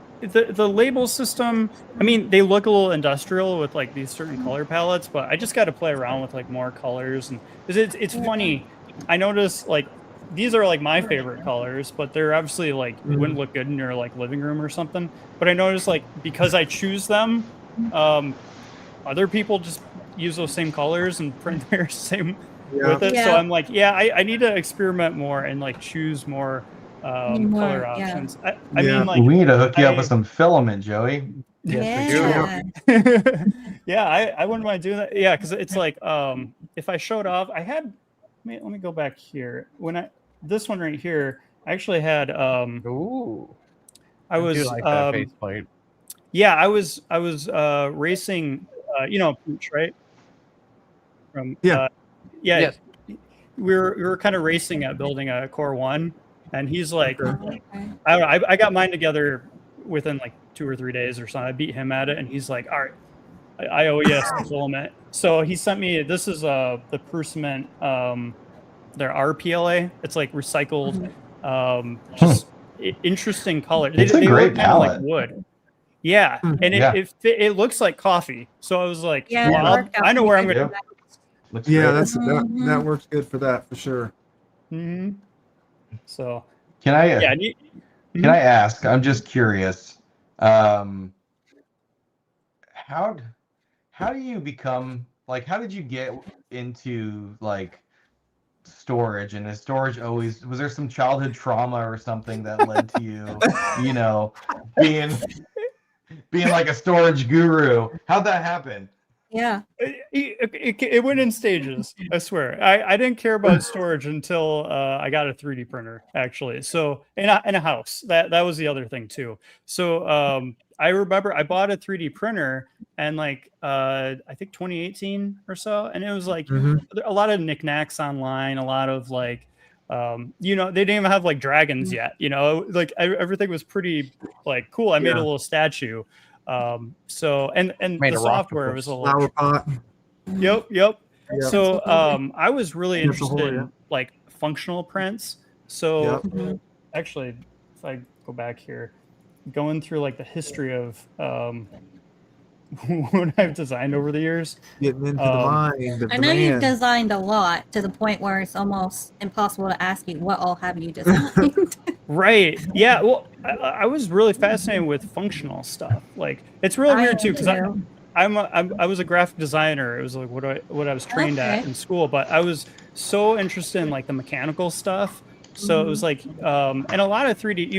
Speaker 4: the label system. I mean, they look a little industrial with like these certain color palettes, but I just got to play around with like more colors, and 'cause it's funny. I noticed like these are like my favorite colors, but they're obviously like wouldn't look good in your like living room or something. But I noticed like because I choose them, other people just use those same colors and print their same
Speaker 1: Yeah.
Speaker 4: with it. So
Speaker 3: Yeah.
Speaker 4: I'm like, yeah, I need to experiment more and like choose more
Speaker 3: More,
Speaker 4: color
Speaker 3: yeah.
Speaker 4: options. I
Speaker 1: Yeah.
Speaker 4: mean, like,
Speaker 2: We need to hook you up
Speaker 4: I-
Speaker 2: with some filament, Joey.
Speaker 3: Yeah.
Speaker 4: yeah, I wouldn't mind doing that. Yeah, because it's like if I showed off, I had. Let me go back here. This one right here, I actually had.
Speaker 5: Ooh.
Speaker 4: I
Speaker 5: do
Speaker 4: was
Speaker 5: like that faceplate.
Speaker 4: yeah, I was racing. You know, Pooch, right? From
Speaker 1: Yeah.
Speaker 4: yeah.
Speaker 5: Yes.
Speaker 4: We were kind of racing at building a Core 1, and he's like,
Speaker 1: Okay.
Speaker 3: Okay.
Speaker 4: I don't know, I got mine together within like 2 or 3 days or something. I beat him at it, and he's like, all right, I owe you some filament. So he sent me, this is the Prusament, their RPLA. It's like recycled, just interesting color.
Speaker 2: It's a
Speaker 4: they
Speaker 2: great
Speaker 4: look kind of like
Speaker 2: palette.
Speaker 4: wood. Yeah, and
Speaker 2: Yeah.
Speaker 4: it looks like coffee. So I was like,
Speaker 3: Yeah,
Speaker 4: well,
Speaker 3: it worked out
Speaker 4: I know where I'm
Speaker 3: pretty
Speaker 4: gonna.
Speaker 3: good.
Speaker 2: Looks
Speaker 1: Yeah,
Speaker 2: great.
Speaker 1: that works good for that for sure.
Speaker 4: Mhm. So
Speaker 2: Can I
Speaker 4: yeah,
Speaker 2: can I ask? I'm just curious. How do you become like? How did you get into like storage? And is storage always, was there some childhood trauma or something that led to you, you know, being like a storage guru? How'd that happen?
Speaker 3: Yeah.
Speaker 4: it went in stages. I swear. I didn't care about storage until I got a 3D printer, actually. So in a house, that was the other thing too. So I remember I bought a 3D printer and like I think 2018 or so, and it was like a lot of knickknacks online, a lot of like you know, they didn't even have like dragons yet. You know, like everything was pretty like cool. I made a little statue. So and
Speaker 5: Made
Speaker 4: the
Speaker 5: a
Speaker 4: software was a little
Speaker 1: Flower pot.
Speaker 4: Yep.
Speaker 1: Yeah.
Speaker 4: So I was really
Speaker 1: That's the whole,
Speaker 4: interested
Speaker 1: yeah.
Speaker 4: in like functional prints. So
Speaker 1: Yep.
Speaker 4: actually, if I go back here, going through like the history of what I've designed over the years.
Speaker 1: Getting into the mind of
Speaker 3: I
Speaker 1: the
Speaker 3: know you've
Speaker 1: man.
Speaker 3: designed a lot to the point where it's almost impossible to ask you what all have you designed.
Speaker 4: Right. Yeah. Well, I was really fascinated with functional stuff. Like it's really weird too because I was a graphic designer. It was like what I was trained at in school, but I was so interested in like the mechanical stuff. So it was like and a lot of 3D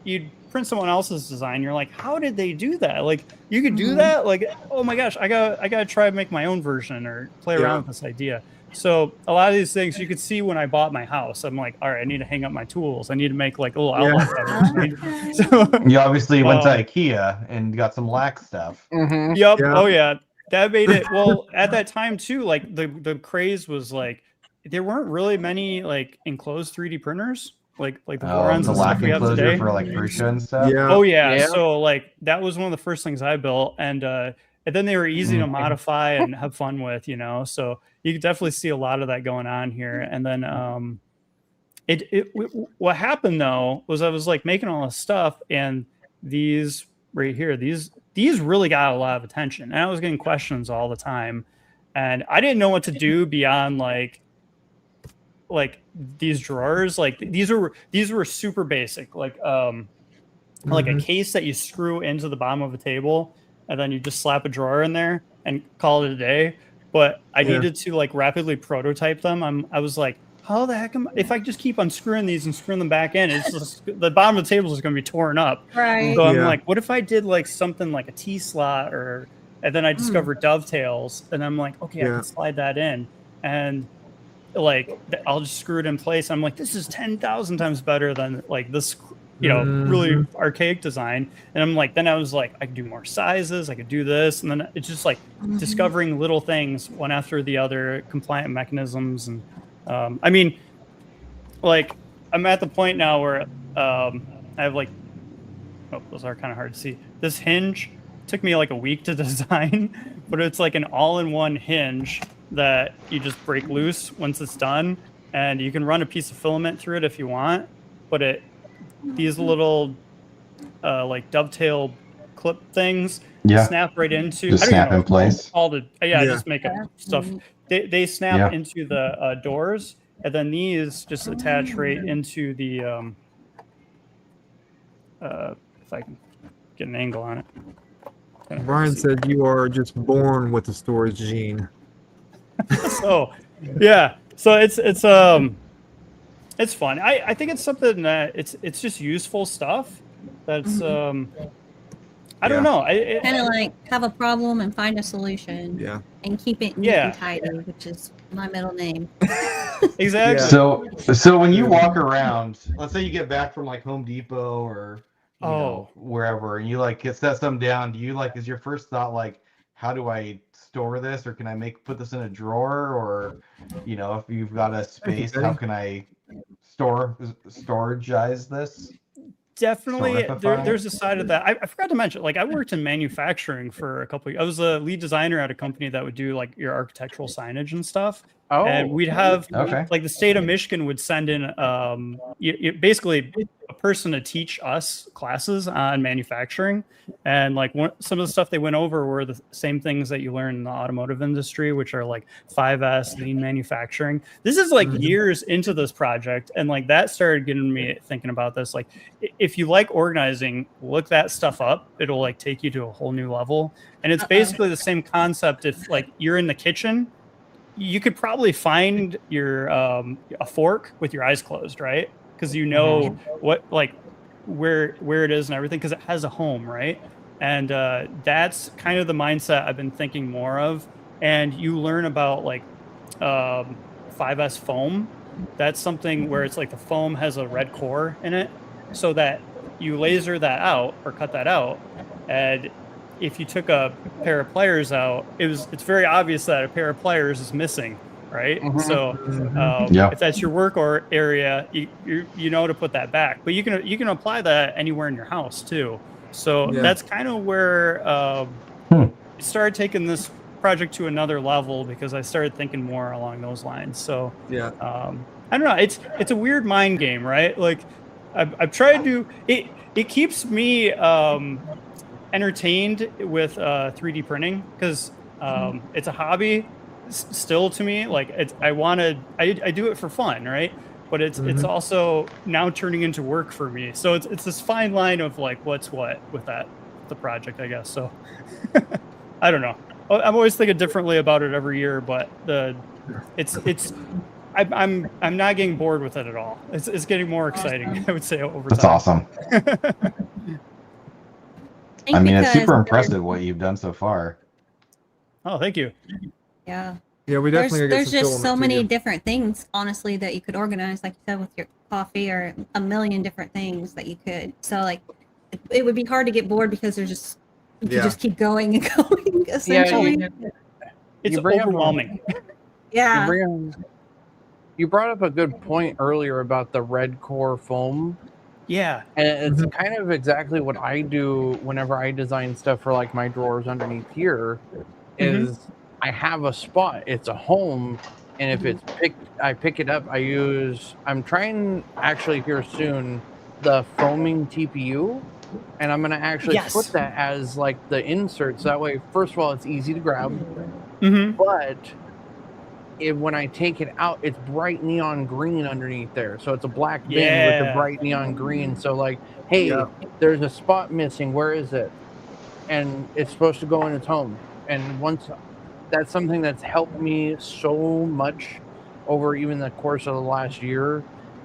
Speaker 4: you'd print someone else's design. You're like, how did they do that? Like you could do that? Like, oh my gosh, I gotta try to make my own version or play around with this idea. So a lot of these things you could see when I bought my house. I'm like, all right, I need to hang up my tools. I need to make like a little outlet covers. So
Speaker 2: You obviously went to IKEA and got some lax stuff.
Speaker 5: Mm-hmm.
Speaker 4: yep.
Speaker 1: Yeah.
Speaker 4: Oh yeah. That made it well at that time too, like the craze was like there weren't really many like enclosed 3D printers like the Borons
Speaker 2: The
Speaker 4: and stuff
Speaker 2: lac
Speaker 4: we have
Speaker 2: enclosure
Speaker 4: today.
Speaker 2: for like Prusa and stuff.
Speaker 1: Yeah.
Speaker 4: Oh yeah.
Speaker 5: Yeah.
Speaker 4: So like that was one of the first things I built, and then they were easy to modify and have fun with, you know. So you could definitely see a lot of that going on here. And then what happened though was I was like making all this stuff, and these right here, these really got a lot of attention, and I was getting questions all the time, and I didn't know what to do beyond like these drawers. Like these were super basic, like a case that you screw into the bottom of a table, and then you just slap a drawer in there and call it a day. But I needed to like rapidly prototype them. I was like, how the heck if I just keep unscrewing these and screwing them back in, it's just the bottom of the table is going to be torn up.
Speaker 3: Right.
Speaker 4: So I'm like, what if I did like something like a T-slot and then I discovered dovetails, and I'm like, okay, I can slide that in, and like I'll just screw it in place. I'm like, this is 10,000 times better than like this, you know, really archaic design. And I'm like, then I was like, I could do more sizes, I could do this, and then it's just like discovering little things one after the other, compliant mechanisms. And I mean, like I'm at the point now where I have like, oh, those are kind of hard to see. This hinge took me like a week to design, but it's like an all-in-one hinge that you just break loose once it's done, and you can run a piece of filament through it if you want. But these little like dovetail clip things snap right into.
Speaker 2: Just snap in place.
Speaker 4: Just make up stuff. They snap into the doors, and then these just attach right into the. If I can get an angle on it.
Speaker 1: Brian said you are just born with the storage gene.
Speaker 4: So yeah, so it's fun. I think it's something that it's just useful stuff that's I don't know,
Speaker 3: kind of like have a problem and find a solution and keep it neat and tidy, which is my middle name.
Speaker 4: Exactly.
Speaker 2: So when you walk around, let's say you get back from like Home Depot or you know, wherever, and you like set some down, do you like, is your first thought like, how do I store this, or can I put this in a drawer, or you know, if you've got a space, how can I store storagize this?
Speaker 4: Definitely,
Speaker 2: Storify?
Speaker 4: there's a side of that. I forgot to mention, like I worked in manufacturing for a couple. I was a lead designer at a company that would do like your architectural signage and stuff.
Speaker 5: Oh,
Speaker 4: And we'd have
Speaker 2: Okay.
Speaker 4: like the state of Michigan would send in basically a person to teach us classes on manufacturing, and like some of the stuff they went over were the same things that you learn in the automotive industry, which are like 5S, lean manufacturing. This is like years into this project, and like that started getting me thinking about this. Like, if you like organizing, look that stuff up. It'll like take you to a whole new level, and it's basically the same concept. If like you're in the kitchen, you could probably find your a fork with your eyes closed, right? Because you know what, like where it is and everything, because it has a home, right? And that's kind of the mindset I've been thinking more of. And you learn about like 5S foam. That's something where it's like the foam has a red core in it, so that you laser that out or cut that out, and if you took a pair of pliers out, it's very obvious that a pair of pliers is missing, right? So if that's your work or area, you know to put that back. But you can apply that anywhere in your house too. So that's kind of where I started taking this project to another level, because I started thinking more along those lines. So I don't know. It's a weird mind game, right? Like I've tried to. It keeps me entertained with 3D printing, because it's a hobby still to me. Like I do it for fun, right? But it's also now turning into work for me. So it's this fine line of like what's what with the project, I guess. So I don't know. I'm always thinking differently about it every year, but I'm not getting bored with it at all. It's getting more exciting, I would say, over time.
Speaker 2: That's awesome. I mean, it's super impressive what you've done so far.
Speaker 4: Oh, thank you.
Speaker 3: Yeah.
Speaker 1: Yeah, we definitely
Speaker 3: There's just so many different things, honestly, that you could organize, like you said, with your coffee, or a million different things that you could. So, like, it would be hard to get bored, because there's just you could just keep going and going. Essentially,
Speaker 4: it's overwhelming.
Speaker 3: Yeah.
Speaker 5: You brought up a good point earlier about the red core foam.
Speaker 4: Yeah.
Speaker 5: And it's kind of exactly what I do whenever I design stuff for like my drawers underneath here. Is I have a spot, it's a home, and if it's I pick it up. I'm trying actually here soon the foaming TPU, and I'm going to actually put that as like the insert, so that way, first of all, it's easy to grab, but when I take it out, it's bright neon green underneath there. So it's a black bin with a bright neon green. So like, hey, there's a spot missing. Where is it? And it's supposed to go in its home. And once that's something that's helped me so much over even the course of the last year,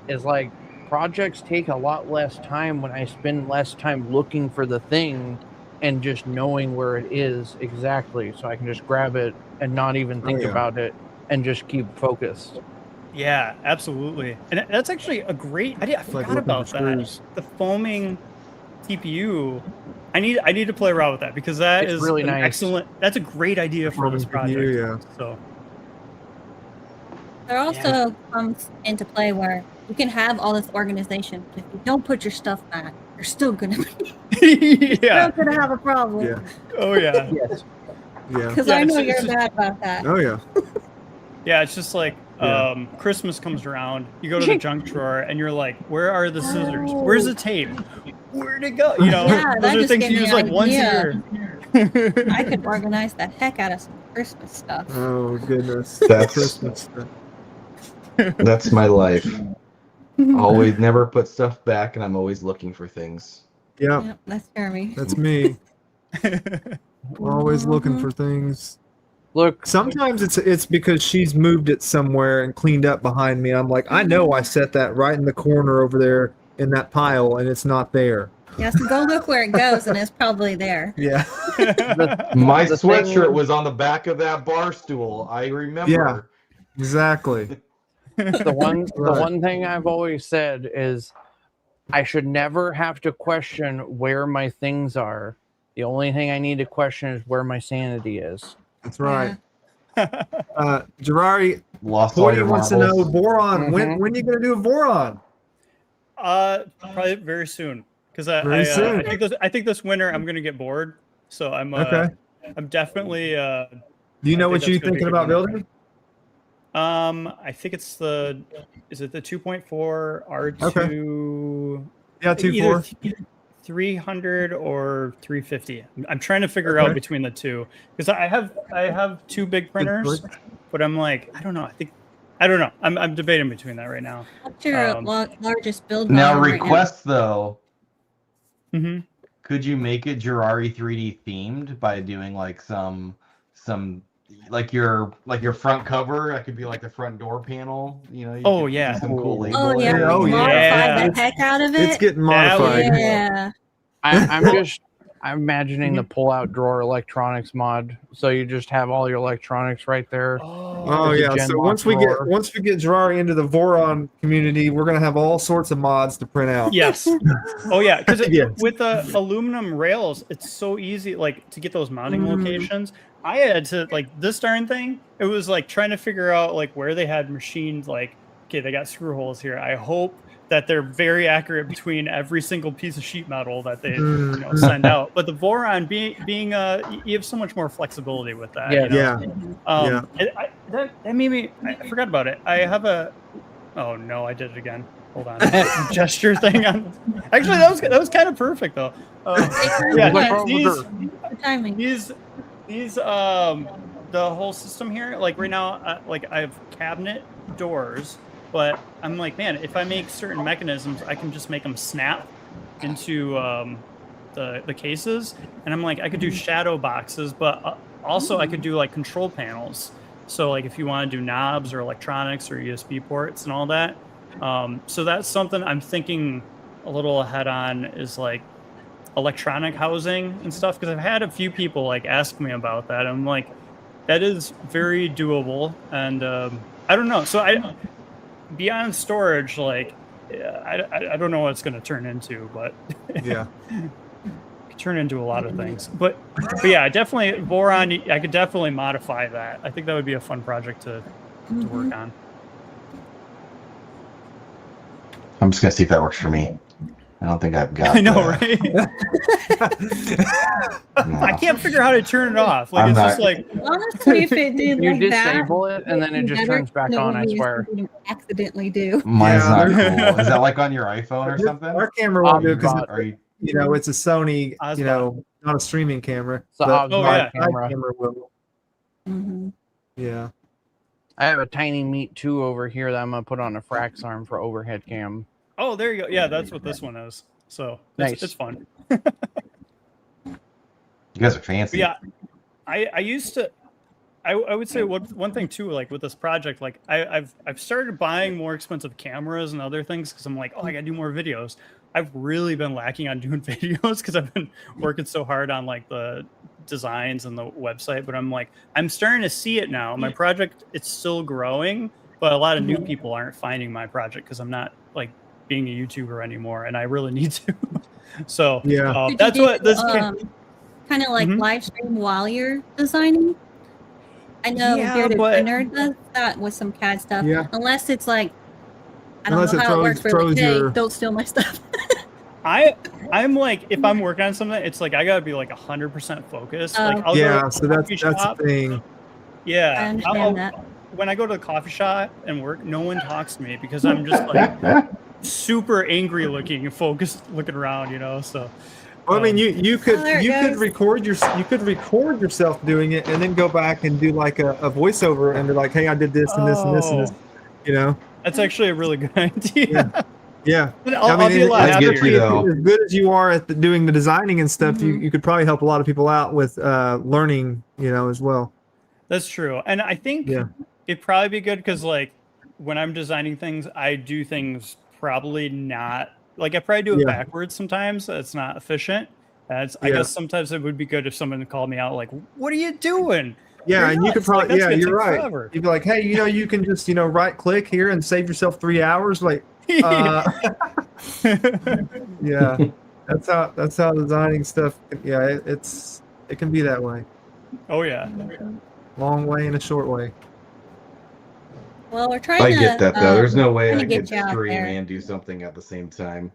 Speaker 5: is like projects take a lot less time when I spend less time looking for the thing and just knowing where it is exactly. So I can just grab it and not even think about it, and just keep focused.
Speaker 4: Yeah, absolutely. And that's actually a great idea. I forgot about that. The foaming TPU. I need to play around with that, because that is really nice. Excellent. That's a great idea for this project. So
Speaker 3: there also comes into play where you can have all this organization, but if you don't put your stuff back, you're still gonna be still gonna have a problem.
Speaker 1: Yeah.
Speaker 4: Oh yeah.
Speaker 1: Yeah.
Speaker 3: Because I know you're mad about that.
Speaker 1: Oh yeah.
Speaker 4: Yeah, it's just like Christmas comes around, you go to the junk drawer, and you're like, where are the scissors? Where's the tape? Where'd it go? You know, those are things you use like once a year.
Speaker 3: I could organize the heck out of some Christmas stuff.
Speaker 1: Oh goodness.
Speaker 2: That's
Speaker 1: Christmas stuff.
Speaker 2: That's my life. Always never put stuff back, and I'm always looking for things.
Speaker 3: Yep, that's Jeremy.
Speaker 1: That's me. Always looking for things.
Speaker 5: Look,
Speaker 1: sometimes it's because she's moved it somewhere and cleaned up behind me. I'm like, I know I set that right in the corner over there in that pile, and it's not there.
Speaker 3: Yeah, so go look where it goes, and it's probably there.
Speaker 1: Yeah.
Speaker 2: My sweatshirt was on the back of that bar stool. I remember.
Speaker 1: Yeah, exactly.
Speaker 5: The one thing I've always said is I should never have to question where my things are. The only thing I need to question is where my sanity is.
Speaker 1: That's right. Jerrari,
Speaker 2: Lost
Speaker 1: Cody wants to know boron.
Speaker 5: Mm-hmm.
Speaker 1: When are you going to do a boron?
Speaker 4: Probably very soon because
Speaker 1: Very soon.
Speaker 4: I think this winter I'm gonna get bored, so I'm
Speaker 1: Okay.
Speaker 4: I'm definitely.
Speaker 1: Do you know
Speaker 4: I
Speaker 1: what
Speaker 4: think
Speaker 1: you're
Speaker 4: that's gonna be
Speaker 1: thinking
Speaker 4: a
Speaker 1: about
Speaker 4: good winter.
Speaker 1: building?
Speaker 4: I think it's the 2.4 R2?
Speaker 1: Yeah,
Speaker 4: Either
Speaker 1: 2.4.
Speaker 4: 300 or 350. I'm trying to figure out between the two because I have two big printers, but I'm like I don't know. I don't know. I'm debating between that right now.
Speaker 3: What's your largest build
Speaker 2: Now
Speaker 3: volume right
Speaker 2: requests though.
Speaker 4: Mm-hmm.
Speaker 2: Could you make it Jerrari 3D themed by doing like some like your front cover? That could be like the front door panel. You know. You
Speaker 4: Oh,
Speaker 2: could do
Speaker 4: yeah.
Speaker 2: some cool
Speaker 3: now? Oh
Speaker 2: labeling.
Speaker 3: yeah,
Speaker 1: Oh,
Speaker 3: like
Speaker 1: yeah.
Speaker 3: modify
Speaker 4: Yeah.
Speaker 3: the heck out of it.
Speaker 1: It's getting
Speaker 4: That would
Speaker 1: modified.
Speaker 4: be-
Speaker 3: Yeah.
Speaker 5: I'm imagining the pull-out drawer electronics mod. So you just have all your electronics right there.
Speaker 1: Oh
Speaker 5: It's a
Speaker 1: yeah.
Speaker 5: Gen
Speaker 1: So
Speaker 5: mod
Speaker 1: once we
Speaker 5: drawer.
Speaker 1: get Jerrari into the Voron community, we're gonna have all sorts of mods to print out.
Speaker 4: Yes. Oh yeah, because
Speaker 1: Yes.
Speaker 4: with the aluminum rails, it's so easy like to get those mounting
Speaker 3: Mhm.
Speaker 4: locations. I had to like this darn thing. It was like trying to figure out like where they had machined. Like, okay, they got screw holes here. I hope that they're very accurate between every single piece of sheet metal that they send out. But the Voron being you have so much more flexibility with that.
Speaker 5: Yeah.
Speaker 4: You know?
Speaker 1: Yeah.
Speaker 4: That made me. I forgot about it. I have a. Oh no, I did it again. Hold on. Gesture thing on. Actually, that was kind of perfect though. Yeah,
Speaker 5: Look over
Speaker 4: these
Speaker 3: Good timing.
Speaker 4: these the whole system here. Like right now, like I have cabinet doors, but I'm like, man, if I make certain mechanisms, I can just make them snap into the cases, and I'm like, I could do shadow boxes, but also I could do like control panels. So like if you want to do knobs or electronics or USB ports and all that. So that's something I'm thinking a little ahead on is like electronic housing and stuff, because I've had a few people like ask me about that. I'm like, that is very doable, and I don't know. So beyond storage, like I don't know what it's going to turn into, but
Speaker 1: Yeah.
Speaker 4: turn into a lot of things. But yeah, definitely Voron. I could definitely modify that. I think that would be a fun project to work on.
Speaker 2: I'm just gonna see if that works for me. I don't think I've got.
Speaker 4: I know, right? I can't figure out how to turn it off. Like it's just like
Speaker 3: Honestly, if it did
Speaker 5: You
Speaker 3: like
Speaker 5: disable
Speaker 3: that,
Speaker 5: it and then it just
Speaker 3: better
Speaker 5: turns back
Speaker 3: than
Speaker 5: on,
Speaker 3: what
Speaker 5: I
Speaker 3: we
Speaker 5: swear.
Speaker 3: accidentally do.
Speaker 2: Mine's
Speaker 1: Yeah.
Speaker 2: not cool. Is that like on your iPhone or something?
Speaker 1: Our camera won't do it because
Speaker 2: Are you?
Speaker 1: it's a Sony,
Speaker 4: Osbot.
Speaker 1: not a streaming camera.
Speaker 5: It's a
Speaker 1: but
Speaker 4: Oh,
Speaker 1: my
Speaker 4: yeah.
Speaker 5: camera.
Speaker 1: will.
Speaker 3: Mhm.
Speaker 1: Yeah.
Speaker 5: I have a tiny Meat 2 over here that I'm going to put on a Frax arm for overhead cam.
Speaker 4: oh, there you go. Yeah, that's what this one is. So
Speaker 5: Nice.
Speaker 4: it's fun.
Speaker 2: You guys are fancy.
Speaker 4: But yeah, I used to. I would say one thing too, like with this project, like I've started buying more expensive cameras and other things because I'm like, oh, I gotta do more videos. I've really been lacking on doing videos because I've been working so hard on like the designs and the website. But I'm like, I'm starting to see it now. My project, it's still growing, but a lot of new people aren't finding my project because I'm not like being a YouTuber anymore, and I really need to. So
Speaker 1: Yeah.
Speaker 3: Could you
Speaker 4: that's
Speaker 3: do,
Speaker 4: what this.
Speaker 3: kind of like
Speaker 4: Mhm.
Speaker 3: live stream while you're designing. I know
Speaker 4: Yeah,
Speaker 3: Bearded
Speaker 4: but-
Speaker 3: Printer does that with some CAD stuff.
Speaker 1: Yeah.
Speaker 3: Unless it's like, I don't
Speaker 1: Unless
Speaker 3: know
Speaker 1: it
Speaker 3: how it works.
Speaker 1: throws
Speaker 3: Like, hey,
Speaker 1: your-
Speaker 3: don't steal my stuff.
Speaker 4: I'm like, if I'm working on something, it's like I gotta be like 100% focused. Like, I'll go
Speaker 1: Yeah.
Speaker 4: to
Speaker 1: So
Speaker 4: the
Speaker 1: that's
Speaker 4: coffee
Speaker 1: the
Speaker 4: shop.
Speaker 1: thing.
Speaker 3: I
Speaker 4: Yeah,
Speaker 3: understand that.
Speaker 4: when I go to the coffee shop and work, no one talks to me because I'm just like super angry looking and focused looking around, you know. So
Speaker 1: Well, I mean, you could
Speaker 3: Oh, there it goes.
Speaker 1: record yourself doing it, and then go back and do like a voiceover and be like, "Hey, I did this and this and this and this," you know?
Speaker 4: that's actually a really good idea.
Speaker 1: Yeah.
Speaker 4: I'll be a lot
Speaker 2: I get
Speaker 4: happier.
Speaker 2: you, though.
Speaker 1: As good as you are at doing the designing and stuff, you could probably help a lot of people out with learning, as well.
Speaker 4: That's true, and I think
Speaker 1: Yeah.
Speaker 4: it'd probably be good because like when I'm designing things, I do things probably not like I probably do it
Speaker 1: Yeah.
Speaker 4: backwards sometimes. It's not efficient. I
Speaker 1: Yeah.
Speaker 4: guess sometimes it would be good if someone called me out like, "What are you doing?"
Speaker 1: Yeah,
Speaker 4: You're
Speaker 1: and you could
Speaker 4: nuts. Like,
Speaker 1: probably,
Speaker 4: that's gonna
Speaker 1: you're
Speaker 4: take
Speaker 1: right.
Speaker 4: forever.
Speaker 1: You'd be like, "Hey, you can just, right click here and save yourself 3 hours." Like, yeah, that's how designing stuff. Yeah, it can be that way.
Speaker 4: Oh yeah.
Speaker 1: Long way and a short way.
Speaker 3: Well, we're trying
Speaker 2: I
Speaker 3: to.
Speaker 2: get that though. There's no way
Speaker 3: trying
Speaker 2: I
Speaker 3: to get
Speaker 2: could
Speaker 3: you out
Speaker 2: stream
Speaker 3: there.
Speaker 2: and do something at the same time.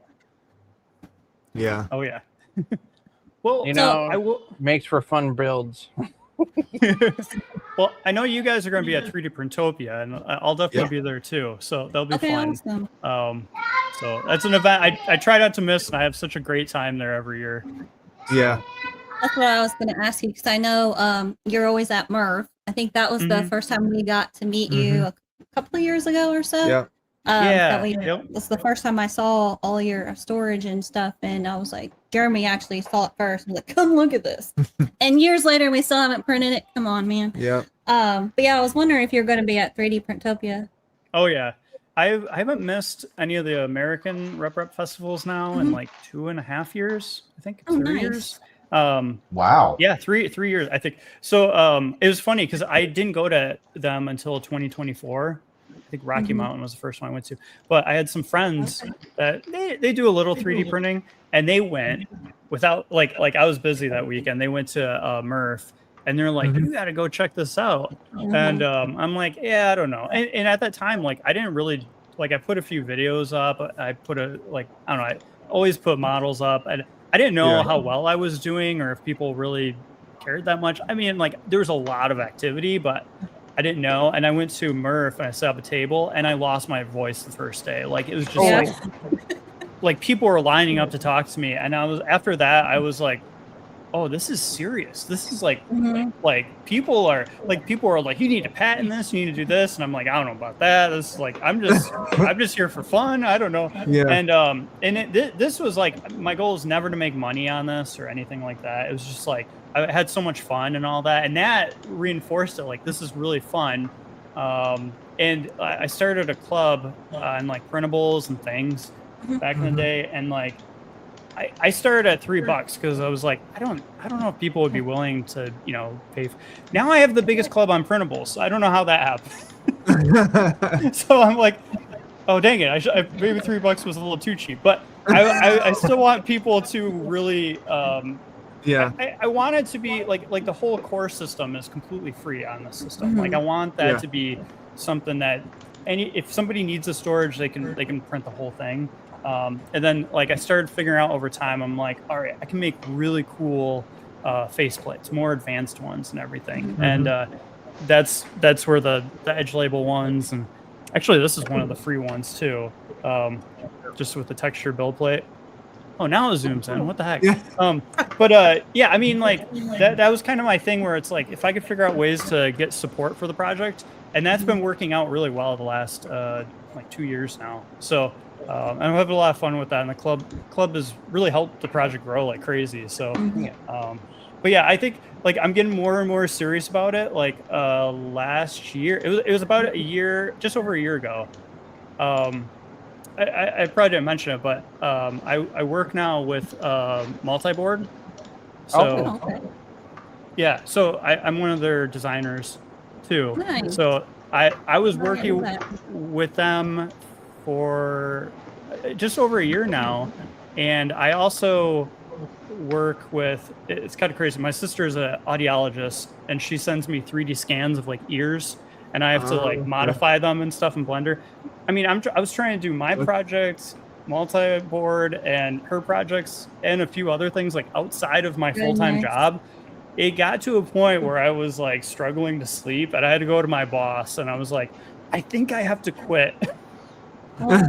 Speaker 1: Yeah.
Speaker 4: Oh yeah. Well,
Speaker 5: You
Speaker 3: So-
Speaker 5: know,
Speaker 4: I will.
Speaker 5: makes for fun builds.
Speaker 4: Well, I know you guys are going to be at 3D Printopia, and I'll definitely
Speaker 1: Yeah.
Speaker 4: be there too. So that'll be
Speaker 3: Okay,
Speaker 4: fun.
Speaker 3: awesome.
Speaker 4: So that's an event I try not to miss, and I have such a great time there every year.
Speaker 1: Yeah.
Speaker 3: That's what I was going to ask you because I know you're always at Murph. I think that was the
Speaker 4: Mhm.
Speaker 3: first time we got to meet you a couple of years ago or so.
Speaker 1: Yeah.
Speaker 3: That
Speaker 4: Yep.
Speaker 3: That's the first time I saw all your storage and stuff, and I was like, Jeremy actually saw it first. I was like, come look at this. And years later, we still haven't printed it. Come on, man.
Speaker 1: Yeah.
Speaker 3: But yeah, I was wondering if you're going to be at 3D Printopia.
Speaker 4: Oh yeah, I haven't missed any of the American rep festivals now in like 2.5 years. I think
Speaker 3: Oh,
Speaker 4: 3
Speaker 3: nice.
Speaker 4: years.
Speaker 2: Wow.
Speaker 4: Yeah, three years, I think. So it was funny because I didn't go to them until 2024. I think Rocky
Speaker 3: Mhm.
Speaker 4: Mountain was the first one I went to. But I had some friends that they do a little 3D printing, and they went without like I was busy that weekend. They went to Murph, and they're like,
Speaker 1: Mhm.
Speaker 4: "You got to go check this out." And I'm like, "Yeah, I don't know." And at that time, like I didn't really like. I put a few videos up. I put I don't know. I always put models up, and I didn't know
Speaker 1: Yeah.
Speaker 4: how well I was doing or if people really cared that much. I mean, like there was a lot of activity, but I didn't know. And I went to Murph and I set up a table, and I lost my voice the first day. Like it was just
Speaker 3: Yeah.
Speaker 4: like people were lining up to talk to me, and I was after that I was like, oh, this is serious. This is like people are like you need to patent this, you need to do this, and I'm like, I don't know about that. This is like I'm just here for fun. I don't know.
Speaker 1: Yeah.
Speaker 4: And this was like my goal is never to make money on this or anything like that. It was just like I had so much fun and all that, and that reinforced it. Like this is really fun. And I started a club on like printables and things back in the day, and like I started at $3 because I was like, I don't know if people would be willing to, pay. Now I have the biggest club on printables. So I don't know how that happened. So I'm like, oh dang it! Maybe $3 was a little too cheap, but I still want people to really.
Speaker 1: Yeah.
Speaker 4: I want it to be like the whole core system is completely free on the system.
Speaker 3: Mhm.
Speaker 4: Like I want that
Speaker 1: Yeah.
Speaker 4: to be something that if somebody needs a storage, they can print the whole thing. And then like I started figuring out over time, I'm like, all right, I can make really cool faceplates, more advanced ones and everything.
Speaker 1: Mhm.
Speaker 4: And that's where the edge label ones, and actually this is one of the free ones too, just with the texture build plate. Oh, now it zooms in. What the heck?
Speaker 1: Yeah.
Speaker 4: But yeah, I mean, like that was kind of my thing where it's like if I could figure out ways to get support for the project, and that's been working out really well the last like 2 years now. So I'm having a lot of fun with that, and the club has really helped the project grow like crazy. So, but yeah, I think like I'm getting more and more serious about it. Like last year, it was about a year, just over a year ago. I probably didn't mention it, but I work now with Multiboard. So
Speaker 3: Oh, okay.
Speaker 4: yeah, so I'm one of their designers too.
Speaker 3: Nice.
Speaker 4: So I was
Speaker 3: I didn't
Speaker 4: working
Speaker 3: know that.
Speaker 4: with them for just over a year now, and I also work with. It's kind of crazy. My sister is an audiologist, and she sends me 3D scans of like ears, and I have to like
Speaker 1: okay.
Speaker 4: modify them and stuff in Blender. I mean, I was trying to do my projects, Multiboard, and her projects, and a few other things like outside of my
Speaker 3: Very
Speaker 4: full-time
Speaker 3: nice.
Speaker 4: job. It got to a point where I was like struggling to sleep, and I had to go to my boss, and I was like, I think I have to quit.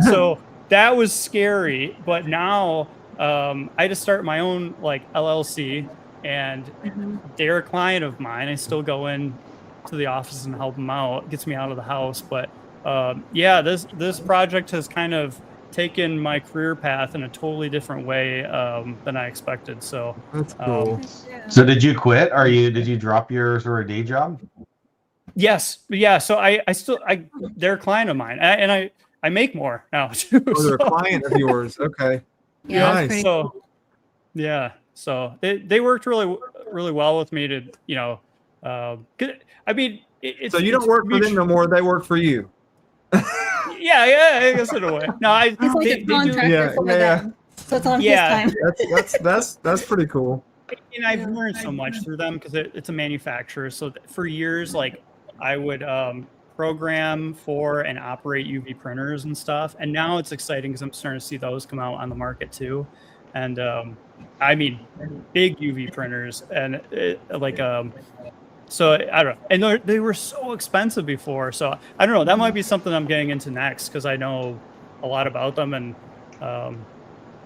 Speaker 4: So that was scary. But now I had to start my own like LLC, and they're a client of mine. I still go in to the office and help them out. It gets me out of the house. But yeah, this project has kind of taken my career path in a totally different way than I expected. So
Speaker 1: That's cool.
Speaker 2: So did you quit? Did you drop your sort of day job?
Speaker 4: yes, yeah. So they're a client of mine, and I make more now too.
Speaker 1: Oh, they're a
Speaker 4: So-
Speaker 1: client of yours. Okay.
Speaker 3: Yeah, that's
Speaker 1: Nice.
Speaker 3: pretty
Speaker 4: So
Speaker 3: cool.
Speaker 4: yeah, so they worked really well with me to I mean it's
Speaker 1: So you don't
Speaker 4: it's
Speaker 1: work for them
Speaker 4: mutual-
Speaker 1: no more. They work for you.
Speaker 4: yeah, I guess in a way. No,
Speaker 3: He's like a contractor
Speaker 1: Yeah,
Speaker 3: for
Speaker 1: yeah.
Speaker 3: them. So it's on
Speaker 4: Yeah.
Speaker 3: his time.
Speaker 1: That's pretty cool.
Speaker 4: and I've learned so much through them because it's a manufacturer. So for years, like I would program for and operate UV printers and stuff. And now it's exciting because I'm starting to see those come out on the market too. And I mean, big UV printers and so I don't know. And they were so expensive before. So I don't know. That might be something I'm getting into next because I know a lot about them. And I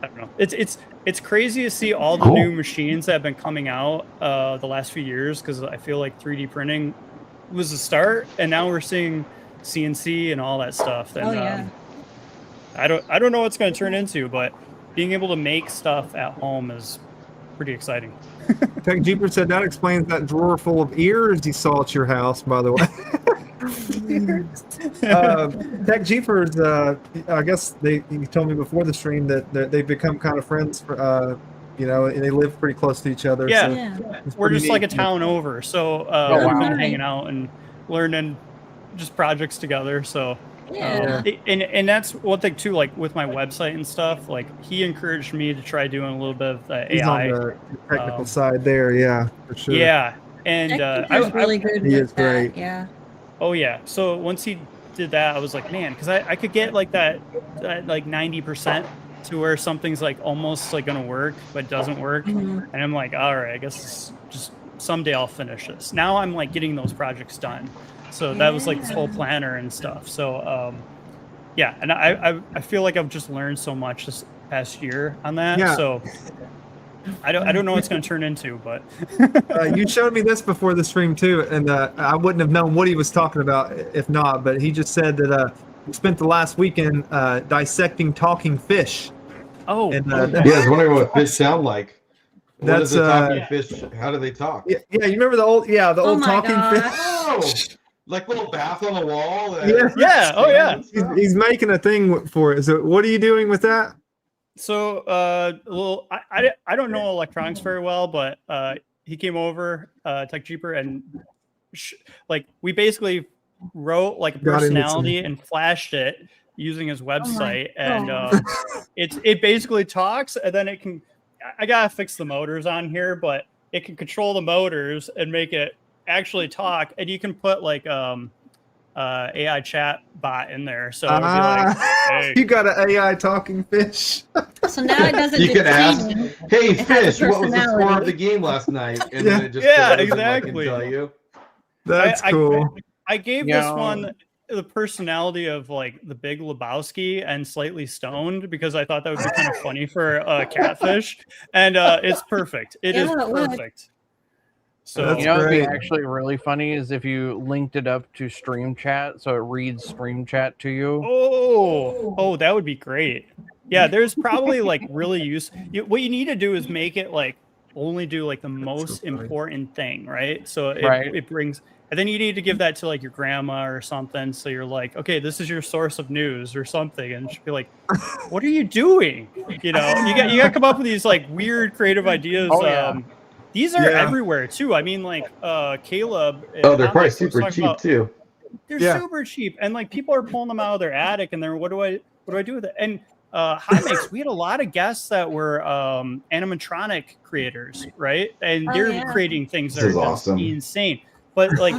Speaker 4: don't know. It's crazy to see all the new machines that have been coming out the last few years because I feel like 3D printing was the start, and now we're seeing CNC and all that stuff. And I don't know what it's going to turn into, but being able to make stuff at home is pretty exciting.
Speaker 1: Tech Jeeper said that explains that drawer full of ears he saw at your house, by the way. Tech Jeepers, I guess he told me before the stream that they've become kind of friends, and they live pretty close to each other.
Speaker 4: Yeah,
Speaker 1: so
Speaker 4: we're just like a town over. So we've been hanging out and learning just projects together. So and that's one thing too, like with my website and stuff, like he encouraged me to try doing a little bit of the
Speaker 1: He's
Speaker 4: AI
Speaker 1: on the technical side there, yeah, for sure.
Speaker 4: Yeah, and
Speaker 3: I was really good.
Speaker 1: He is
Speaker 3: with
Speaker 1: great.
Speaker 3: that. Yeah.
Speaker 4: Oh yeah. So once he did that, I was like, man, because I could get like that like 90% to where something's like almost like gonna work but doesn't work, and I'm like, all right, I guess just someday I'll finish this. Now I'm like getting those projects done. So that was like this whole planner and stuff. So yeah, and I feel like I've just learned so much this past year on that.
Speaker 1: Yeah.
Speaker 4: So I don't know what it's going to turn into, but
Speaker 1: you showed me this before the stream too, and I wouldn't have known what he was talking about if not. But he just said that he spent the last weekend dissecting talking fish.
Speaker 4: Oh,
Speaker 1: and,
Speaker 2: yeah, I was wondering what fish sound like. What is a talking fish? How do they talk?
Speaker 1: Yeah, you remember the old talking fish?
Speaker 2: Oh, like little bath on the wall.
Speaker 4: Yeah. Oh yeah.
Speaker 1: He's making a thing for it. So what are you doing with that?
Speaker 4: So well, I don't know electronics very well, but he came over, Tech Jeeper, and like we basically wrote like a personality and flashed it using his website, and it basically talks, and then it can. I gotta fix the motors on here, but it can control the motors and make it actually talk, and you can put like AI chat bot in there, so it would be like, hey.
Speaker 1: You got an AI talking fish.
Speaker 3: So now it doesn't.
Speaker 2: You can ask, "Hey fish, what was the
Speaker 3: personality.
Speaker 2: score of the game last night?" And then it just
Speaker 4: exactly.
Speaker 2: Tell you.
Speaker 1: That's cool.
Speaker 4: I gave this one the personality of like the Big Lebowski and slightly stoned because I thought that would be kind of funny for a catfish, and it's perfect. It is perfect. So
Speaker 5: it'd be actually really funny is if you linked it up to Stream Chat, so it reads Stream Chat to you.
Speaker 4: Oh, that would be great. Yeah, there's probably like really what you need to do is make it like only do like the most important thing, right? So it brings. And then you need to give that to like your grandma or something. So you're like, okay, this is your source of news or something. And she'll be like, what are you doing? You got to come up with these like weird creative ideas. These are everywhere too. I mean, like Caleb.
Speaker 2: They're probably super cheap too.
Speaker 4: They're super cheap. And like people are pulling them out of their attic and they're, what do I do with it? And Hot Mix, we had a lot of guests that were animatronic creators, right? And they're creating things that are just insane. But like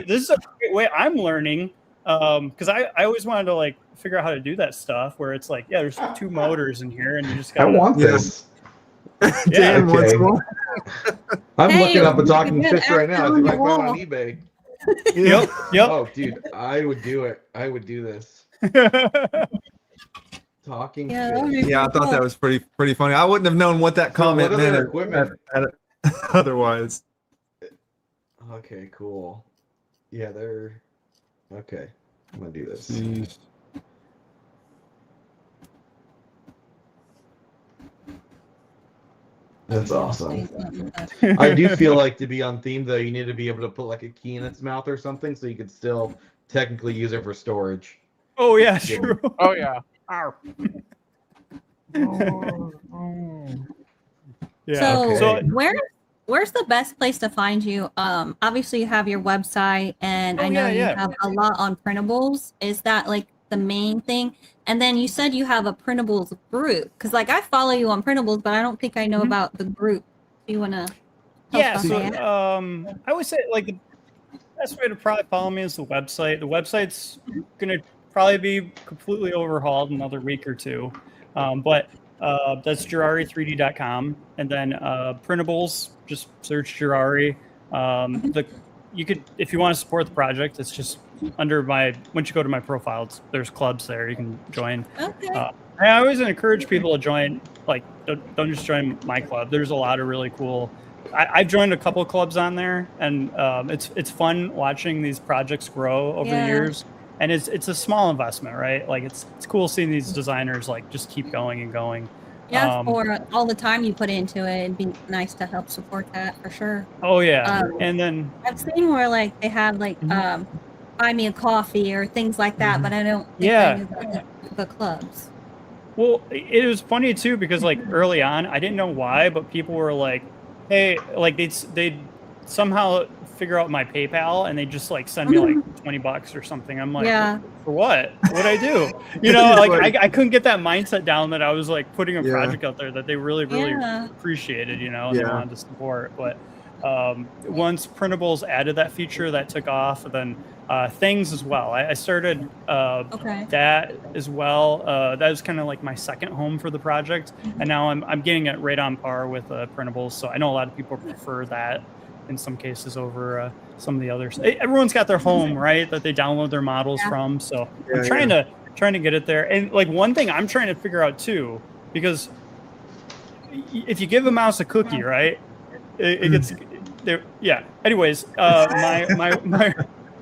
Speaker 4: this is a great way I'm learning because I always wanted to like figure out how to do that stuff where it's like, yeah, there's 2 motors in here and you just got.
Speaker 2: I want this.
Speaker 1: Dan, what's more?
Speaker 2: I'm looking up a talking fish right now. I think I found on eBay.
Speaker 4: Yep.
Speaker 2: Oh, dude, I would do it. I would do this. Talking fish.
Speaker 1: Yeah, I thought that was pretty funny. I wouldn't have known what that comment meant otherwise.
Speaker 2: Okay, cool. Yeah, they're okay. I'm gonna do this.
Speaker 1: Jeez.
Speaker 2: That's awesome. I do feel like to be on theme though, you need to be able to put like a key in its mouth or something so you could still technically use it for storage.
Speaker 4: Oh yeah, true.
Speaker 5: Oh yeah.
Speaker 3: Yeah. So
Speaker 2: okay.
Speaker 3: Where's the best place to find you? Obviously you have your website, and I know you have a lot on printables. Is that like the main thing? And then you said you have a printables group, because like I follow you on printables, but I don't think I know about the group. Do you want to?
Speaker 4: Yeah. So I would say like best way to probably follow me is the website. The website's going to probably be completely overhauled in another week or two. But that's Jerrari3D.com. And then Printables, just search Jerrari. You could, if you want to support the project, it's just under once you go to my profile, there's clubs there you can join.
Speaker 3: Okay.
Speaker 4: I always encourage people to join, like, don't just join my club. There's a lot of really cool. I've joined a couple of clubs on there, and it's fun watching these projects grow over the years. And it's a small investment, right? Like it's cool seeing these designers like just keep going and going.
Speaker 3: Yeah, for all the time you put into it, it'd be nice to help support that for sure.
Speaker 4: Oh yeah, and then
Speaker 3: I've seen where like they have like buy me a coffee or things like that, but I don't think I knew the clubs.
Speaker 4: Well, it was funny too because like early on, I didn't know why, but people were like, "Hey," like they'd somehow figure out my PayPal and they just like send me like $20 or something. I'm like, for what? What'd I do? You know, like I couldn't get that mindset down that I was like putting a project out there that they really appreciated, you know, and they wanted to support. But once Printables added that feature, that took off. And then things as well. I started that as well. That was kind of like my second home for the project, and now I'm getting it right on par with Printables. So I know a lot of people prefer that in some cases over some of the others. Everyone's got their home, right, that they download their models from. So I'm trying to get it there. And like one thing I'm trying to figure out too, because if you give a mouse a cookie, right, it gets there. Yeah. Anyways, my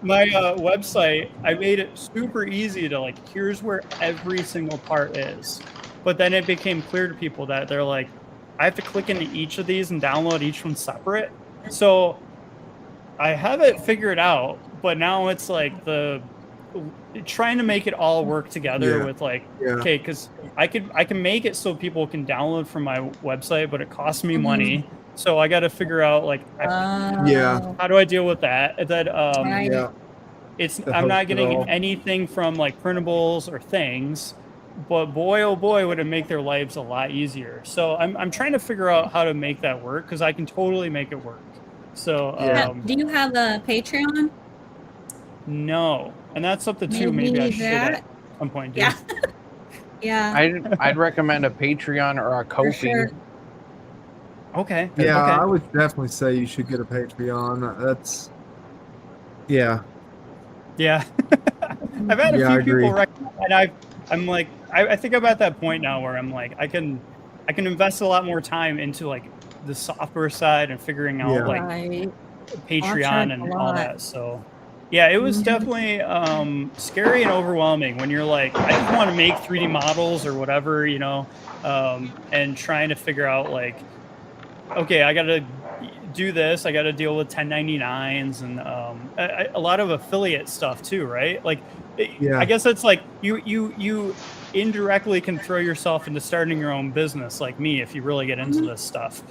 Speaker 4: website, I made it super easy to like, here's where every single part is. But then it became clear to people that they're like, I have to click into each of these and download each one separate. So I have it figured out, but now it's like trying to make it all work together with like, okay, because I can make it so people can download from my website, but it costs me money. So I got to figure out like, how do I deal with that? And then I'm not getting anything from like Printables or things, but boy, oh boy, would it make their lives a lot easier. So I'm trying to figure out how to make that work because I can totally make it work. So
Speaker 3: do you have a Patreon?
Speaker 4: No, and that's something too. Maybe I should at some point do.
Speaker 5: I'd recommend a Patreon or a Ko-fi.
Speaker 4: Okay.
Speaker 1: I would definitely say you should get a Patreon. That's
Speaker 4: I've had a few people recommend, and I'm like, I think I'm at that point now where I'm like, I can invest a lot more time into like the software side and figuring out like Patreon and all that. So yeah, it was definitely scary and overwhelming when you're like, I just want to make 3D models or whatever, you know, and trying to figure out like, okay, I got to do this. I got to deal with 1099s and a lot of affiliate stuff too, right? Like, I guess it's like you indirectly can throw yourself into starting your own business, like me, if you really get into this stuff.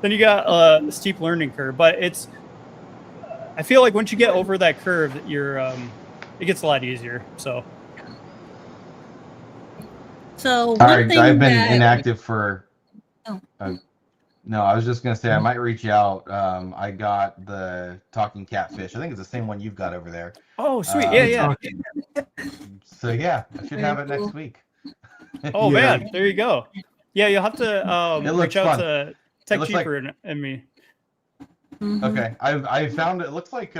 Speaker 4: Then you got a steep learning curve, but I feel like once you get over that curve, you're it gets a lot easier. So
Speaker 2: all right, I've been inactive for. No, I was just gonna say I might reach out. I got the talking catfish. I think it's the same one you've got over there.
Speaker 4: Oh, sweet.
Speaker 2: So yeah, I should have it next week.
Speaker 4: Oh man, there you go. Yeah, you'll have to reach out to Tech Cheaper and me.
Speaker 2: Okay, I found it. Looks like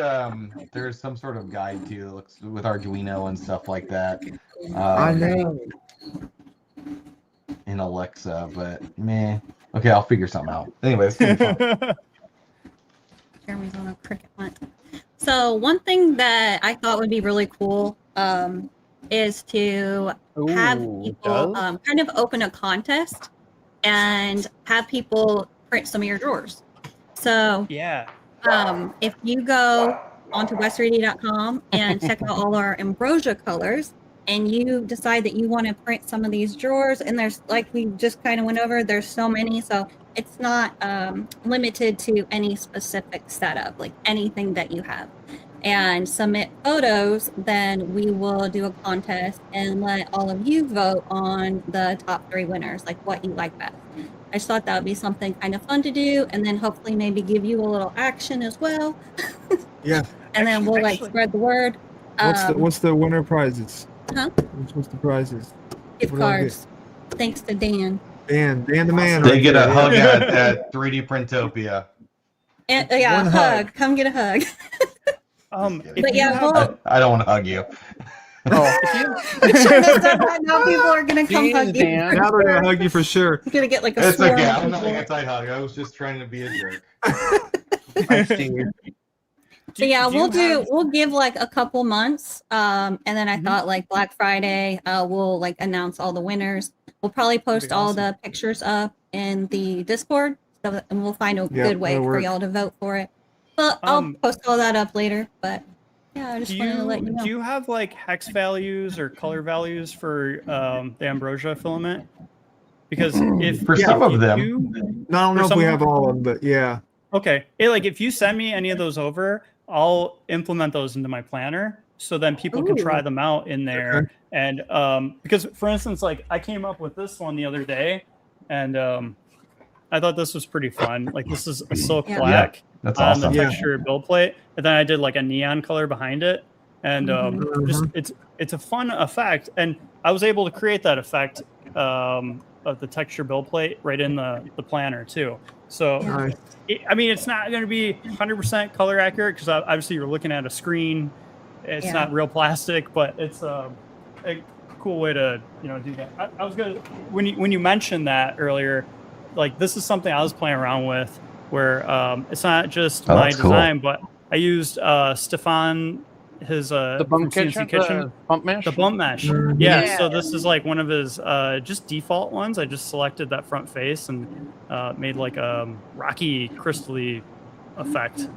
Speaker 2: there's some sort of guide too that looks with Arduino and stuff like that.
Speaker 1: I know.
Speaker 2: In Alexa, but meh. Okay, I'll figure something out. Anyways,
Speaker 3: Jeremy's on a cricket hunt. So one thing that I thought would be really cool is to have people kind of open a contest and have people print some of your drawers. So if you go onto west3d.com and check out all our ambrosia colors, and you decide that you want to print some of these drawers, and there's, like we just kind of went over, there's so many, so it's not limited to any specific setup, like anything that you have. and submit photos, then we will do a contest and let all of you vote on the top 3 winners, like what you like best. I just thought that would be something kind of fun to do, and then hopefully maybe give you a little action as well.
Speaker 1: Yeah.
Speaker 3: And then we'll like spread the word.
Speaker 1: What's the winner prizes?
Speaker 3: Huh?
Speaker 1: What's the prizes?
Speaker 3: Gift
Speaker 1: What do I
Speaker 3: cards. Thanks to Dan.
Speaker 1: Dan the man.
Speaker 2: They
Speaker 1: right
Speaker 2: get
Speaker 1: there,
Speaker 2: a
Speaker 1: yeah.
Speaker 2: hug at 3D Printopia.
Speaker 3: And, yeah,
Speaker 1: One
Speaker 3: hug.
Speaker 1: hug.
Speaker 3: Come get a hug.
Speaker 4: If
Speaker 3: But
Speaker 4: you
Speaker 3: yeah,
Speaker 4: have-
Speaker 3: we'll-
Speaker 2: I don't want to hug you.
Speaker 5: Oh,
Speaker 3: Now people are gonna come
Speaker 5: geez,
Speaker 3: hug you.
Speaker 5: Dan.
Speaker 1: Now they're gonna hug you for sure.
Speaker 3: You're gonna get like a
Speaker 2: It's
Speaker 3: swarm
Speaker 2: okay.
Speaker 3: of
Speaker 2: I'm not
Speaker 3: people.
Speaker 2: anti-hug. I was just trying to be a jerk.
Speaker 5: I see.
Speaker 3: So yeah,
Speaker 4: do you
Speaker 3: we'll give like a couple months. And then I
Speaker 4: Mhm.
Speaker 3: thought like Black Friday, we'll like announce all the winners. We'll probably post
Speaker 4: be
Speaker 3: all
Speaker 4: awesome.
Speaker 3: the pictures up in the Discord, and we'll find a
Speaker 1: Yeah,
Speaker 3: good way
Speaker 1: that'll
Speaker 3: for
Speaker 1: work.
Speaker 3: y'all to vote for it. But I'll post all that up later. But yeah, I just
Speaker 4: Do
Speaker 3: wanted to let you know.
Speaker 4: do you have like hex values or color values for the ambrosia filament? Because if
Speaker 2: For some of
Speaker 4: if
Speaker 2: them.
Speaker 4: you-
Speaker 1: No, I don't
Speaker 4: For
Speaker 1: know if we
Speaker 4: some-
Speaker 1: have all of them, but yeah.
Speaker 4: okay, like if you send me any of those over, I'll implement those into my planner, so then people can try
Speaker 3: Ooh.
Speaker 4: them out in there.
Speaker 1: Okay.
Speaker 4: And because for instance, like I came up with this one the other day, and I thought this was pretty fun. Like this is a silk
Speaker 3: Yeah.
Speaker 4: black
Speaker 2: That's
Speaker 4: on
Speaker 2: awesome.
Speaker 4: the
Speaker 1: Yeah.
Speaker 4: texture build plate, and then I did like a neon color behind it, and just it's a fun effect. And I was able to create that effect of the texture build plate right in the planner too. So
Speaker 3: Yeah.
Speaker 1: Nice.
Speaker 4: I mean, it's not going to be 100% color accurate because obviously you're looking at a screen. It's
Speaker 3: Yeah.
Speaker 4: not real plastic, but it's a cool way to do that. I was gonna when you mentioned that earlier, like this is something I was playing around with, where it's not just
Speaker 2: Oh,
Speaker 4: my
Speaker 2: that's cool.
Speaker 4: design, but I used Stefan his
Speaker 5: The
Speaker 4: from
Speaker 5: bump
Speaker 4: CNC
Speaker 5: kitchen, the bump mesh.
Speaker 4: the bump mesh.
Speaker 1: Mhm.
Speaker 4: Yeah, so this is like one of his just default ones. I just selected that front face and made like a rocky crystally effect.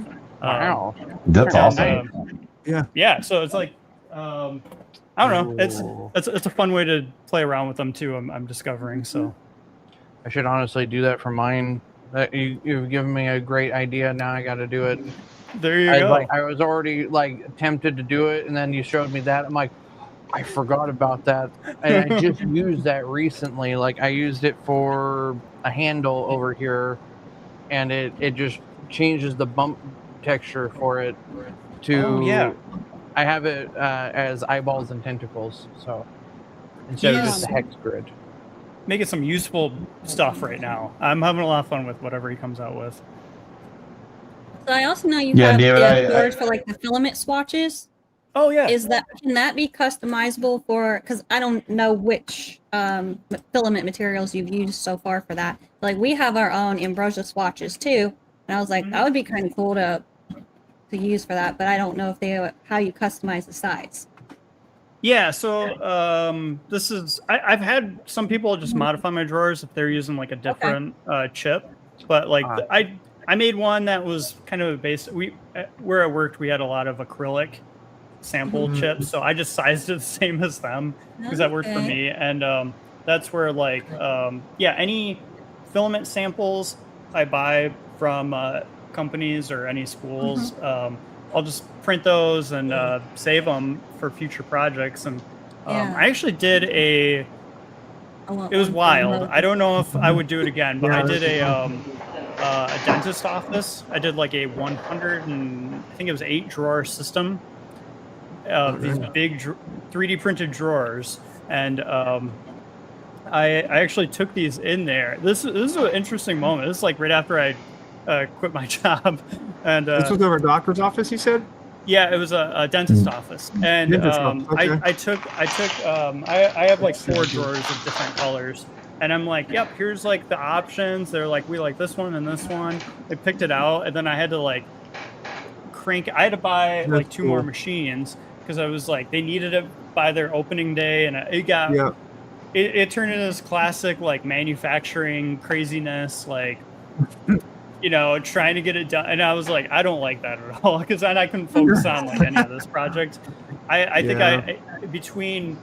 Speaker 5: Wow.
Speaker 2: That's
Speaker 4: And,
Speaker 2: awesome.
Speaker 4: yeah, so it's like I don't know.
Speaker 5: Ooh.
Speaker 4: It's a fun way to play around with them too. I'm discovering. So
Speaker 5: I should honestly do that for mine. That you've given me a great idea. Now I got to do it.
Speaker 4: there you go.
Speaker 5: I was already like tempted to do it, and then you showed me that. I'm like, I forgot about that, and I just used that recently. Like I used it for a handle over here, and it just changes the bump texture for it to.
Speaker 4: Oh, yeah.
Speaker 5: I have it as eyeballs and tentacles, so instead of just a hex grid.
Speaker 4: Making some useful stuff right now. I'm having a lot of fun with whatever he comes out with.
Speaker 3: So I also know you
Speaker 2: Yeah,
Speaker 3: have
Speaker 2: David,
Speaker 3: the storage for like the filament swatches.
Speaker 4: Oh yeah.
Speaker 3: Can that be customizable for? Because I don't know which filament materials you've used so far for that. Like we have our own ambrosia swatches too, and I was like, that would be kind of cool to use for that. But I don't know if how you customize the sides.
Speaker 4: Yeah, so this is I've had some people just modify my drawers if they're using like a different chip, but like I made one that was kind of a base. Where I worked, we had a lot of acrylic sample chips, so I just sized it the same as them because that worked for
Speaker 3: Okay.
Speaker 4: me. And that's where like any filament samples I buy from companies or any schools, I'll just print those and save them for future projects. And
Speaker 3: Yeah.
Speaker 4: I actually did it was wild. I don't know if I would do it again, but I did a dentist office. I did like a 8 drawer system of these big 3D printed drawers, and I actually took these in there. This is an interesting moment. This is like right after I quit my job, and
Speaker 1: This was over a doctor's office, you said?
Speaker 4: yeah, it was a dentist office, and
Speaker 1: Dentist office, okay.
Speaker 4: I have like 4 drawers of different colors, and I'm like, yep, here's like the options. They're like, we like this one and this one. They picked it out, and then I had to like I had to buy like 2 more
Speaker 1: cool.
Speaker 4: machines because I was like, they needed it by their opening day, and it got
Speaker 1: Yeah.
Speaker 4: it turned into this classic like manufacturing craziness, like trying to get it done. And I was like, I don't like that at all because then I couldn't focus on like any of this project. I think between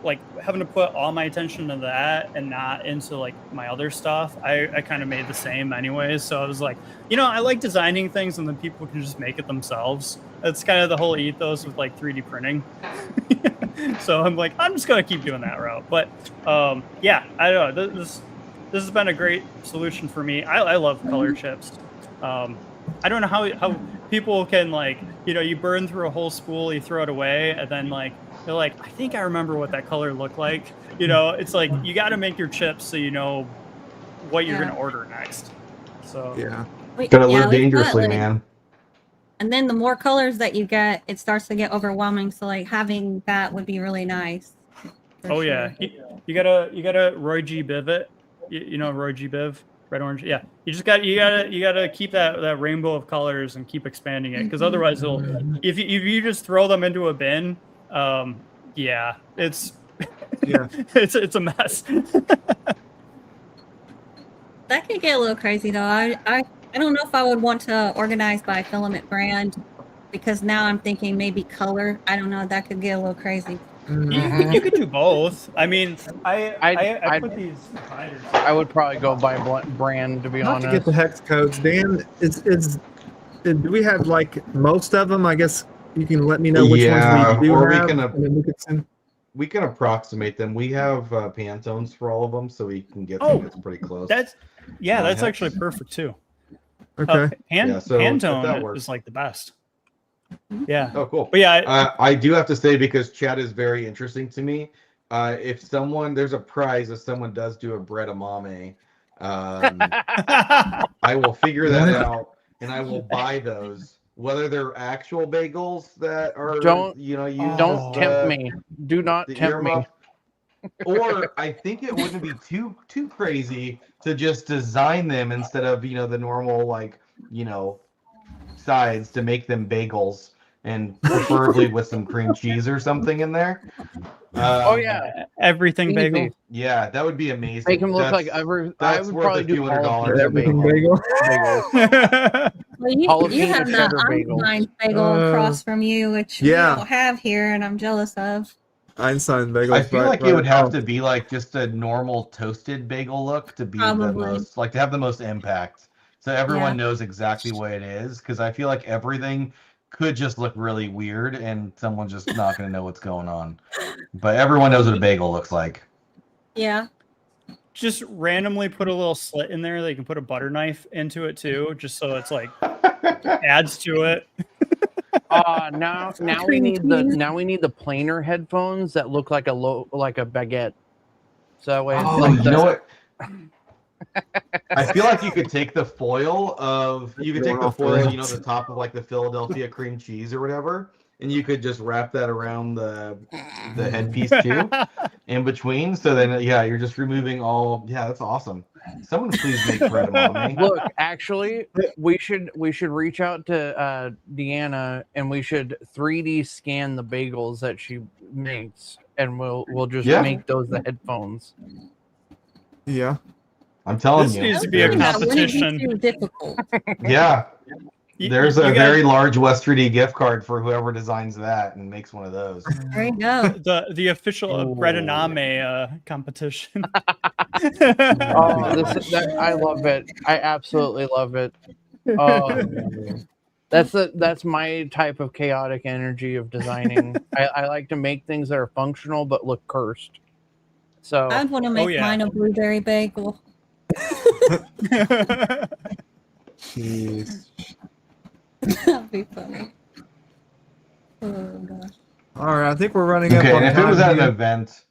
Speaker 4: like having to put all my attention to that and not into like my other stuff, I kind of made the same anyways. So I was like, I like designing things and then people can just make it themselves. That's kind of the whole ethos with like 3D printing. So I'm like, I'm just gonna keep doing that route. But yeah, I don't know. This has been a great solution for me. I love color chips. I don't know how people can like, you burn through a whole spool, you throw it away, and then like they're like, I think I remember what that color looked like. It's like you got to make your chips so you know what you're gonna order next. So
Speaker 1: Yeah.
Speaker 2: Gotta live dangerously, man.
Speaker 3: And then the more colors that you get, it starts to get overwhelming. So like having that would be really nice.
Speaker 4: Yeah, you gotta Roy G. Biv it. You know Roy G. Biv, red orange. Yeah, you gotta keep that rainbow of colors and keep expanding it, because otherwise if you just throw them into a bin, it's it's a mess.
Speaker 3: That could get a little crazy though. I don't know if I would want to organize by filament brand, because now I'm thinking maybe color. I don't know. That could get a little crazy.
Speaker 4: You could do both. I mean, I put these dividers.
Speaker 5: I would probably go by brand, to be
Speaker 1: Not
Speaker 5: honest.
Speaker 1: to get the hex codes, Dan. Do we have like most of them? I guess you can let me know which ones we do
Speaker 2: or
Speaker 1: have,
Speaker 2: we can
Speaker 1: and then we can send.
Speaker 2: we can approximate them. We have Pantones for all of them, so we can get them pretty close.
Speaker 4: That's actually perfect too.
Speaker 1: Okay.
Speaker 4: Pantone is like the best. Yeah.
Speaker 2: Oh, cool.
Speaker 4: But yeah,
Speaker 2: I do have to say, because chat is very interesting to me. If there's a prize if someone does do a bread amame, I will figure that out and I will buy those. Whether they're actual bagels that are
Speaker 5: Don't tempt me. Do not tempt me.
Speaker 2: Or I think it wouldn't be too crazy to just design them instead of the normal sides, to make them bagels, and preferably with some cream cheese or something in there.
Speaker 4: everything
Speaker 5: Easy.
Speaker 4: bagel.
Speaker 2: Yeah, that would be amazing.
Speaker 5: Make them look like I
Speaker 2: that's
Speaker 5: would
Speaker 2: worth
Speaker 5: probably
Speaker 2: a
Speaker 5: do
Speaker 2: few $100
Speaker 1: Everything
Speaker 2: bagel.
Speaker 1: bagel.
Speaker 3: Well, you have the
Speaker 5: cheddar bagels.
Speaker 3: Einstein bagel across from you, which we
Speaker 1: Yeah.
Speaker 3: don't have here, and I'm jealous of.
Speaker 1: Einstein bagel.
Speaker 2: I feel like it would have to be like just a normal toasted bagel look to be the
Speaker 3: Probably.
Speaker 2: most, like to have the most impact. So everyone knows exactly what it is, because I feel like everything could just look really weird and someone's just not going to know what's going on. But everyone knows what a bagel looks like.
Speaker 3: Yeah.
Speaker 4: Just randomly put a little slit in there. They can put a butter knife into it too, just so it's like adds to it.
Speaker 5: Now we need the planar headphones that look like a baguette. So that way,
Speaker 2: you know what? I feel like you could take the foil, the top of like the Philadelphia cream cheese or whatever, and you could just wrap that around the headpiece too, in between. So then, you're just removing all. Yeah, that's awesome. Someone please make bread amame.
Speaker 5: Look, actually, we should reach out to Deanna, and we should 3D scan the bagels that she makes, and we'll just make those the headphones.
Speaker 1: Yeah.
Speaker 2: I'm telling
Speaker 4: This
Speaker 2: you,
Speaker 4: needs to be a competition.
Speaker 3: Too difficult.
Speaker 2: Yeah. There's a very large West 3D gift card for whoever designs that and makes one of those.
Speaker 3: There you go.
Speaker 4: The official bread and competition.
Speaker 5: I love it. I absolutely love it. That's my type of chaotic energy of designing. I like to make things that are functional but look cursed. So
Speaker 3: I'd want to make mine a blueberry bagel.
Speaker 1: Jeez.
Speaker 3: That'd be funny. Oh gosh.
Speaker 1: All right, I think we're running up
Speaker 2: Okay,
Speaker 1: on
Speaker 2: and if it was
Speaker 1: time
Speaker 2: at an
Speaker 1: here.
Speaker 2: event,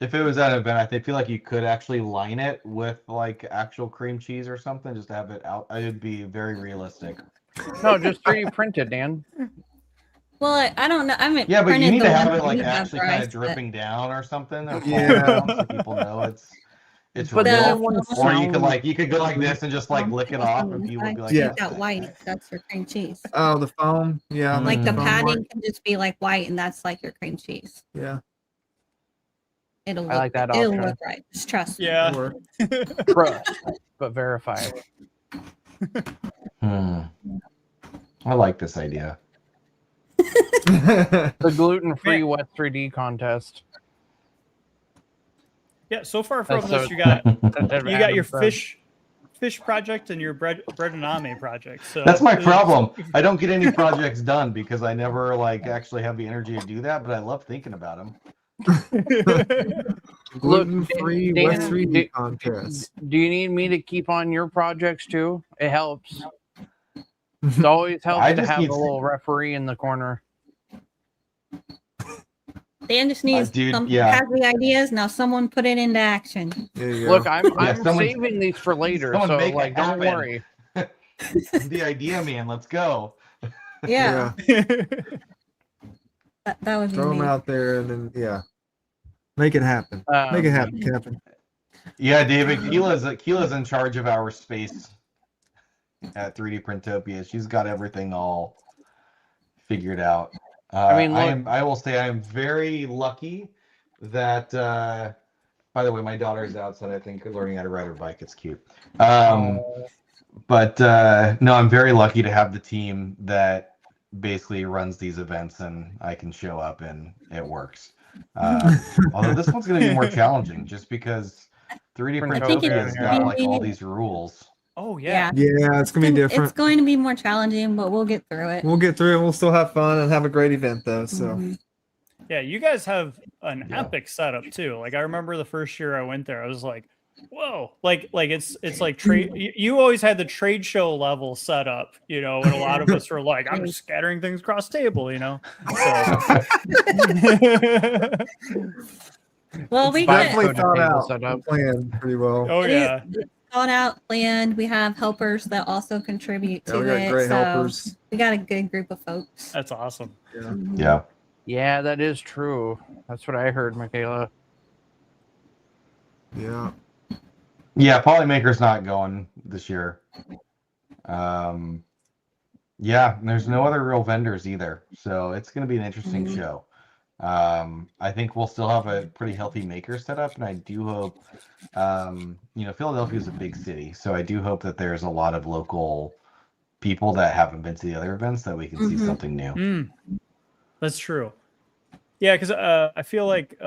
Speaker 2: I feel like you could actually line it with like actual cream cheese or something, just to have it out. It would be very realistic.
Speaker 5: no, just 3D printed, Dan.
Speaker 3: Well, I don't know. I haven't.
Speaker 2: Yeah, but you
Speaker 3: printed
Speaker 2: need
Speaker 3: the
Speaker 2: to have
Speaker 3: ones
Speaker 2: it
Speaker 3: that
Speaker 2: like
Speaker 3: you have,
Speaker 2: actually kind
Speaker 3: Bryce,
Speaker 2: of dripping down or something, or falling
Speaker 1: Yeah.
Speaker 2: down, so people know it's
Speaker 5: But
Speaker 2: real.
Speaker 5: then I wanna
Speaker 2: Or
Speaker 5: sound-
Speaker 2: you could go like this and just like lick it off, and people would be like,
Speaker 1: Yeah.
Speaker 3: That white, that's your cream cheese.
Speaker 1: Oh, the foam. Yeah.
Speaker 3: Like the
Speaker 1: foam
Speaker 3: padding
Speaker 1: work.
Speaker 3: can just be like white, and that's like your cream cheese.
Speaker 1: Yeah.
Speaker 3: It'll
Speaker 5: I like that
Speaker 3: It'll
Speaker 5: option.
Speaker 3: look right. Just trust me.
Speaker 4: Yeah.
Speaker 1: Work.
Speaker 5: Trust, but verified.
Speaker 2: I like this idea.
Speaker 5: The gluten-free West 3D contest.
Speaker 4: Yeah, so far from
Speaker 5: That's
Speaker 4: this,
Speaker 5: so-
Speaker 4: you got
Speaker 5: Adam
Speaker 4: you got your
Speaker 5: said.
Speaker 4: fish project and your bread and ame project. So
Speaker 2: That's my problem. I don't get any projects done because I never like actually have the energy to do that, but I love thinking about them.
Speaker 1: Gluten-free
Speaker 5: Dan,
Speaker 1: West 3D contest.
Speaker 5: do you need me to keep on your projects too? It helps. It always helps
Speaker 2: I
Speaker 5: to
Speaker 2: just
Speaker 5: have
Speaker 2: need
Speaker 5: a little referee in the corner.
Speaker 3: Dan just needs
Speaker 2: Dude,
Speaker 3: some
Speaker 2: yeah.
Speaker 3: has the ideas. Now someone put it into action.
Speaker 1: There you
Speaker 5: Look,
Speaker 1: go.
Speaker 5: I'm
Speaker 2: someone-
Speaker 5: saving these for later,
Speaker 2: someone
Speaker 5: so
Speaker 2: make it
Speaker 5: like, don't
Speaker 2: happen.
Speaker 5: worry.
Speaker 2: The idea, man. Let's go.
Speaker 3: Yeah, that would be
Speaker 1: Throw them
Speaker 3: me.
Speaker 1: out there and then make it happen. Make it happen, Captain.
Speaker 2: Yeah, David, Keila's in charge of our space at 3D Printopia. She's got everything all figured out.
Speaker 5: I mean, look-
Speaker 2: I will say I am very lucky that. By the way, my daughter's outside. I think learning how to ride her bike. It's cute. But no, I'm very lucky to have the team that basically runs these events, and I can show up and it works. Although this one's going to be more challenging, just because 3D
Speaker 5: I think
Speaker 2: Printopia
Speaker 5: it's
Speaker 2: has got like
Speaker 3: gonna
Speaker 2: all
Speaker 3: be-
Speaker 2: these rules.
Speaker 4: Oh yeah.
Speaker 1: Yeah, it's gonna be different.
Speaker 3: It's going to be more challenging, but we'll get through it.
Speaker 1: We'll get through it. We'll still have fun and have a great event though. So
Speaker 3: Mhm.
Speaker 4: Yeah, you guys have an
Speaker 2: Yeah.
Speaker 4: epic setup too. Like I remember the first year I went there, I was like, "Whoa!" Like it's like trade. You always had the trade show level set up, and a lot of us were like, "I'm just scattering things across the table,"
Speaker 3: Well, we
Speaker 5: Fine.
Speaker 3: get
Speaker 1: definitely thought
Speaker 5: Table
Speaker 1: out,
Speaker 5: set up.
Speaker 1: planned pretty well.
Speaker 4: Oh
Speaker 3: it
Speaker 4: yeah,
Speaker 3: is thought out, planned. We have helpers that also contribute
Speaker 1: Yeah,
Speaker 3: to
Speaker 1: we got
Speaker 3: it.
Speaker 1: great
Speaker 3: so
Speaker 1: helpers.
Speaker 3: we got a good group of folks.
Speaker 4: that's awesome.
Speaker 1: Yeah.
Speaker 3: Mhm.
Speaker 2: Yeah.
Speaker 5: Yeah, that is true. That's what I heard, Michaela.
Speaker 1: Yeah.
Speaker 2: Yeah, Polymaker's not going this year. Yeah, and there's no other real vendors either, so it's going to be an interesting
Speaker 3: Mhm.
Speaker 2: show. I think we'll still have a pretty healthy maker setup, and I do hope, Philadelphia is a big city, so I do hope that there's a lot of local people that haven't been to the other events that we can see
Speaker 3: Mhm.
Speaker 2: something new.
Speaker 4: That's true. Yeah, because I feel like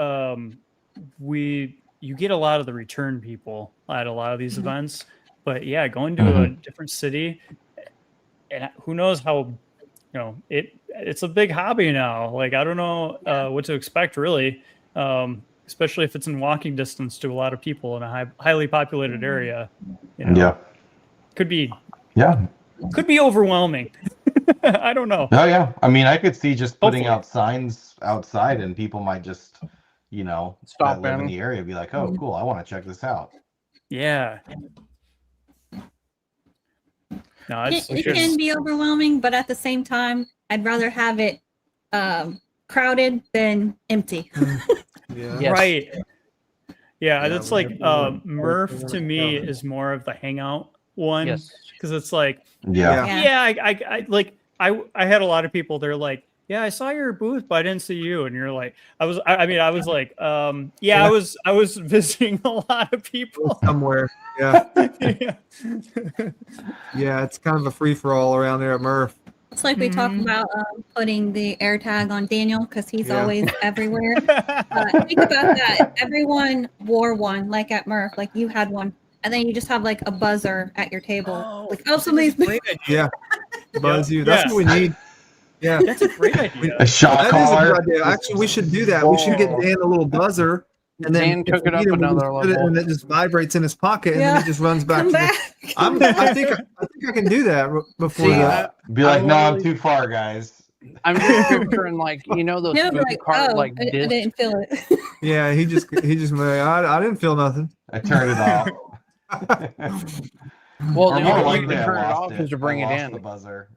Speaker 4: you get a lot of the return people at a lot of these
Speaker 3: Mhm.
Speaker 4: events, but yeah, going to a different city, and who knows how, it's a big hobby now. Like I don't know what to expect really, especially if it's in walking distance to a lot of people in a highly populated area.
Speaker 2: Yeah.
Speaker 4: Could be overwhelming. I don't know.
Speaker 2: Oh yeah. I mean, I could see just putting
Speaker 4: Hopefully.
Speaker 2: out signs outside, and people might just,
Speaker 5: Stop
Speaker 2: that live in
Speaker 5: in.
Speaker 2: the area be like, "Oh, cool! I want to check this out."
Speaker 4: Yeah. No,
Speaker 3: It, it can be overwhelming, but at the same time, I'd rather have it crowded than empty.
Speaker 1: Yeah.
Speaker 5: Yes.
Speaker 4: right. Yeah,
Speaker 1: Yeah,
Speaker 4: that's
Speaker 1: we
Speaker 4: like
Speaker 1: definitely want-
Speaker 4: Murph to me
Speaker 1: crowded.
Speaker 4: is more of the hangout one.
Speaker 5: Yes.
Speaker 4: Because it's like,
Speaker 2: Yeah.
Speaker 3: Yeah.
Speaker 4: I had a lot of people. They're like, "Yeah, I saw your booth, but I didn't see you." And you're like, I was like,
Speaker 1: Yeah.
Speaker 4: I was visiting a lot of people.
Speaker 1: Somewhere. Yeah.
Speaker 4: Yeah.
Speaker 1: Yeah. It's kind of a free for all around there at Murph.
Speaker 3: It's like we talked
Speaker 4: Mhm.
Speaker 3: about putting the air tag on Daniel because he's
Speaker 1: Yeah.
Speaker 3: always everywhere. Think about that. Everyone wore one, like at Murph, like you had one, and then you just have like a buzzer at your table. Somebody's
Speaker 4: great idea.
Speaker 1: Yeah. Buzz you. That's
Speaker 4: Yeah.
Speaker 1: what we need. Yeah.
Speaker 4: That's a great idea.
Speaker 2: A shot
Speaker 1: That is a
Speaker 2: caller.
Speaker 1: good idea. Actually, we should do that. We should get Dan a little buzzer, and then
Speaker 5: Dan
Speaker 1: if
Speaker 5: took
Speaker 1: we
Speaker 5: it up
Speaker 1: need him, we
Speaker 5: another
Speaker 1: just put it,
Speaker 5: level.
Speaker 1: and it just vibrates in his pocket, and then
Speaker 3: Yeah.
Speaker 1: it just runs back.
Speaker 3: come
Speaker 1: To the,
Speaker 3: back.
Speaker 1: I think I can do that before
Speaker 5: See,
Speaker 1: that.
Speaker 2: Be like,
Speaker 5: I
Speaker 2: "No, I'm
Speaker 5: literally-
Speaker 2: too far, guys."
Speaker 5: I'm just picturing those
Speaker 3: No,
Speaker 5: food
Speaker 3: like,
Speaker 5: cart
Speaker 3: oh,
Speaker 5: like
Speaker 3: I
Speaker 5: discs.
Speaker 3: didn't feel it.
Speaker 1: Yeah, he just I didn't feel nothing.
Speaker 2: I turned it off.
Speaker 5: Well,
Speaker 2: Or
Speaker 5: the
Speaker 2: more
Speaker 5: only way
Speaker 2: likely,
Speaker 5: you can
Speaker 2: I
Speaker 5: turn it
Speaker 2: lost
Speaker 5: off is to
Speaker 2: I
Speaker 5: bring it
Speaker 2: lost
Speaker 5: in.
Speaker 2: The buzzer.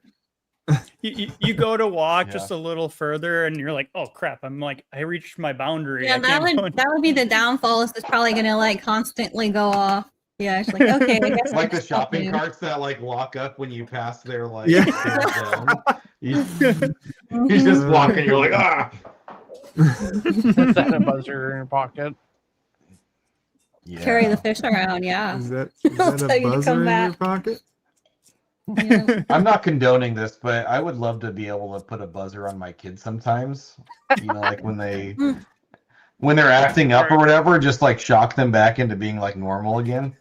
Speaker 4: You go to walk
Speaker 2: Yeah.
Speaker 4: just a little further, and you're like, "Oh crap!" I'm like, I reached my boundary.
Speaker 3: Yeah,
Speaker 4: I
Speaker 3: that
Speaker 4: can't go
Speaker 3: would be the downfall. Is it's probably gonna like constantly go off. Yeah, it's like okay. I guess
Speaker 2: Like
Speaker 3: I'm
Speaker 2: the
Speaker 3: stuck
Speaker 2: shopping
Speaker 3: here.
Speaker 2: carts that like lock up when you pass their like
Speaker 1: Yeah.
Speaker 2: safe zone. You're
Speaker 3: Mhm.
Speaker 2: just walking. You're like, "Ah."
Speaker 5: Is that a buzzer in your pocket?
Speaker 2: Yeah.
Speaker 3: Carry the fish around. Yeah.
Speaker 1: Is that
Speaker 3: I'll tell
Speaker 1: a
Speaker 3: you to
Speaker 1: buzzer
Speaker 3: come
Speaker 1: in your
Speaker 3: back.
Speaker 1: pocket?
Speaker 3: Yeah.
Speaker 2: I'm not condoning this, but I would love to be able to put a buzzer on my kids sometimes. Like when they when they're acting up or whatever, just like shock them back into being like normal again.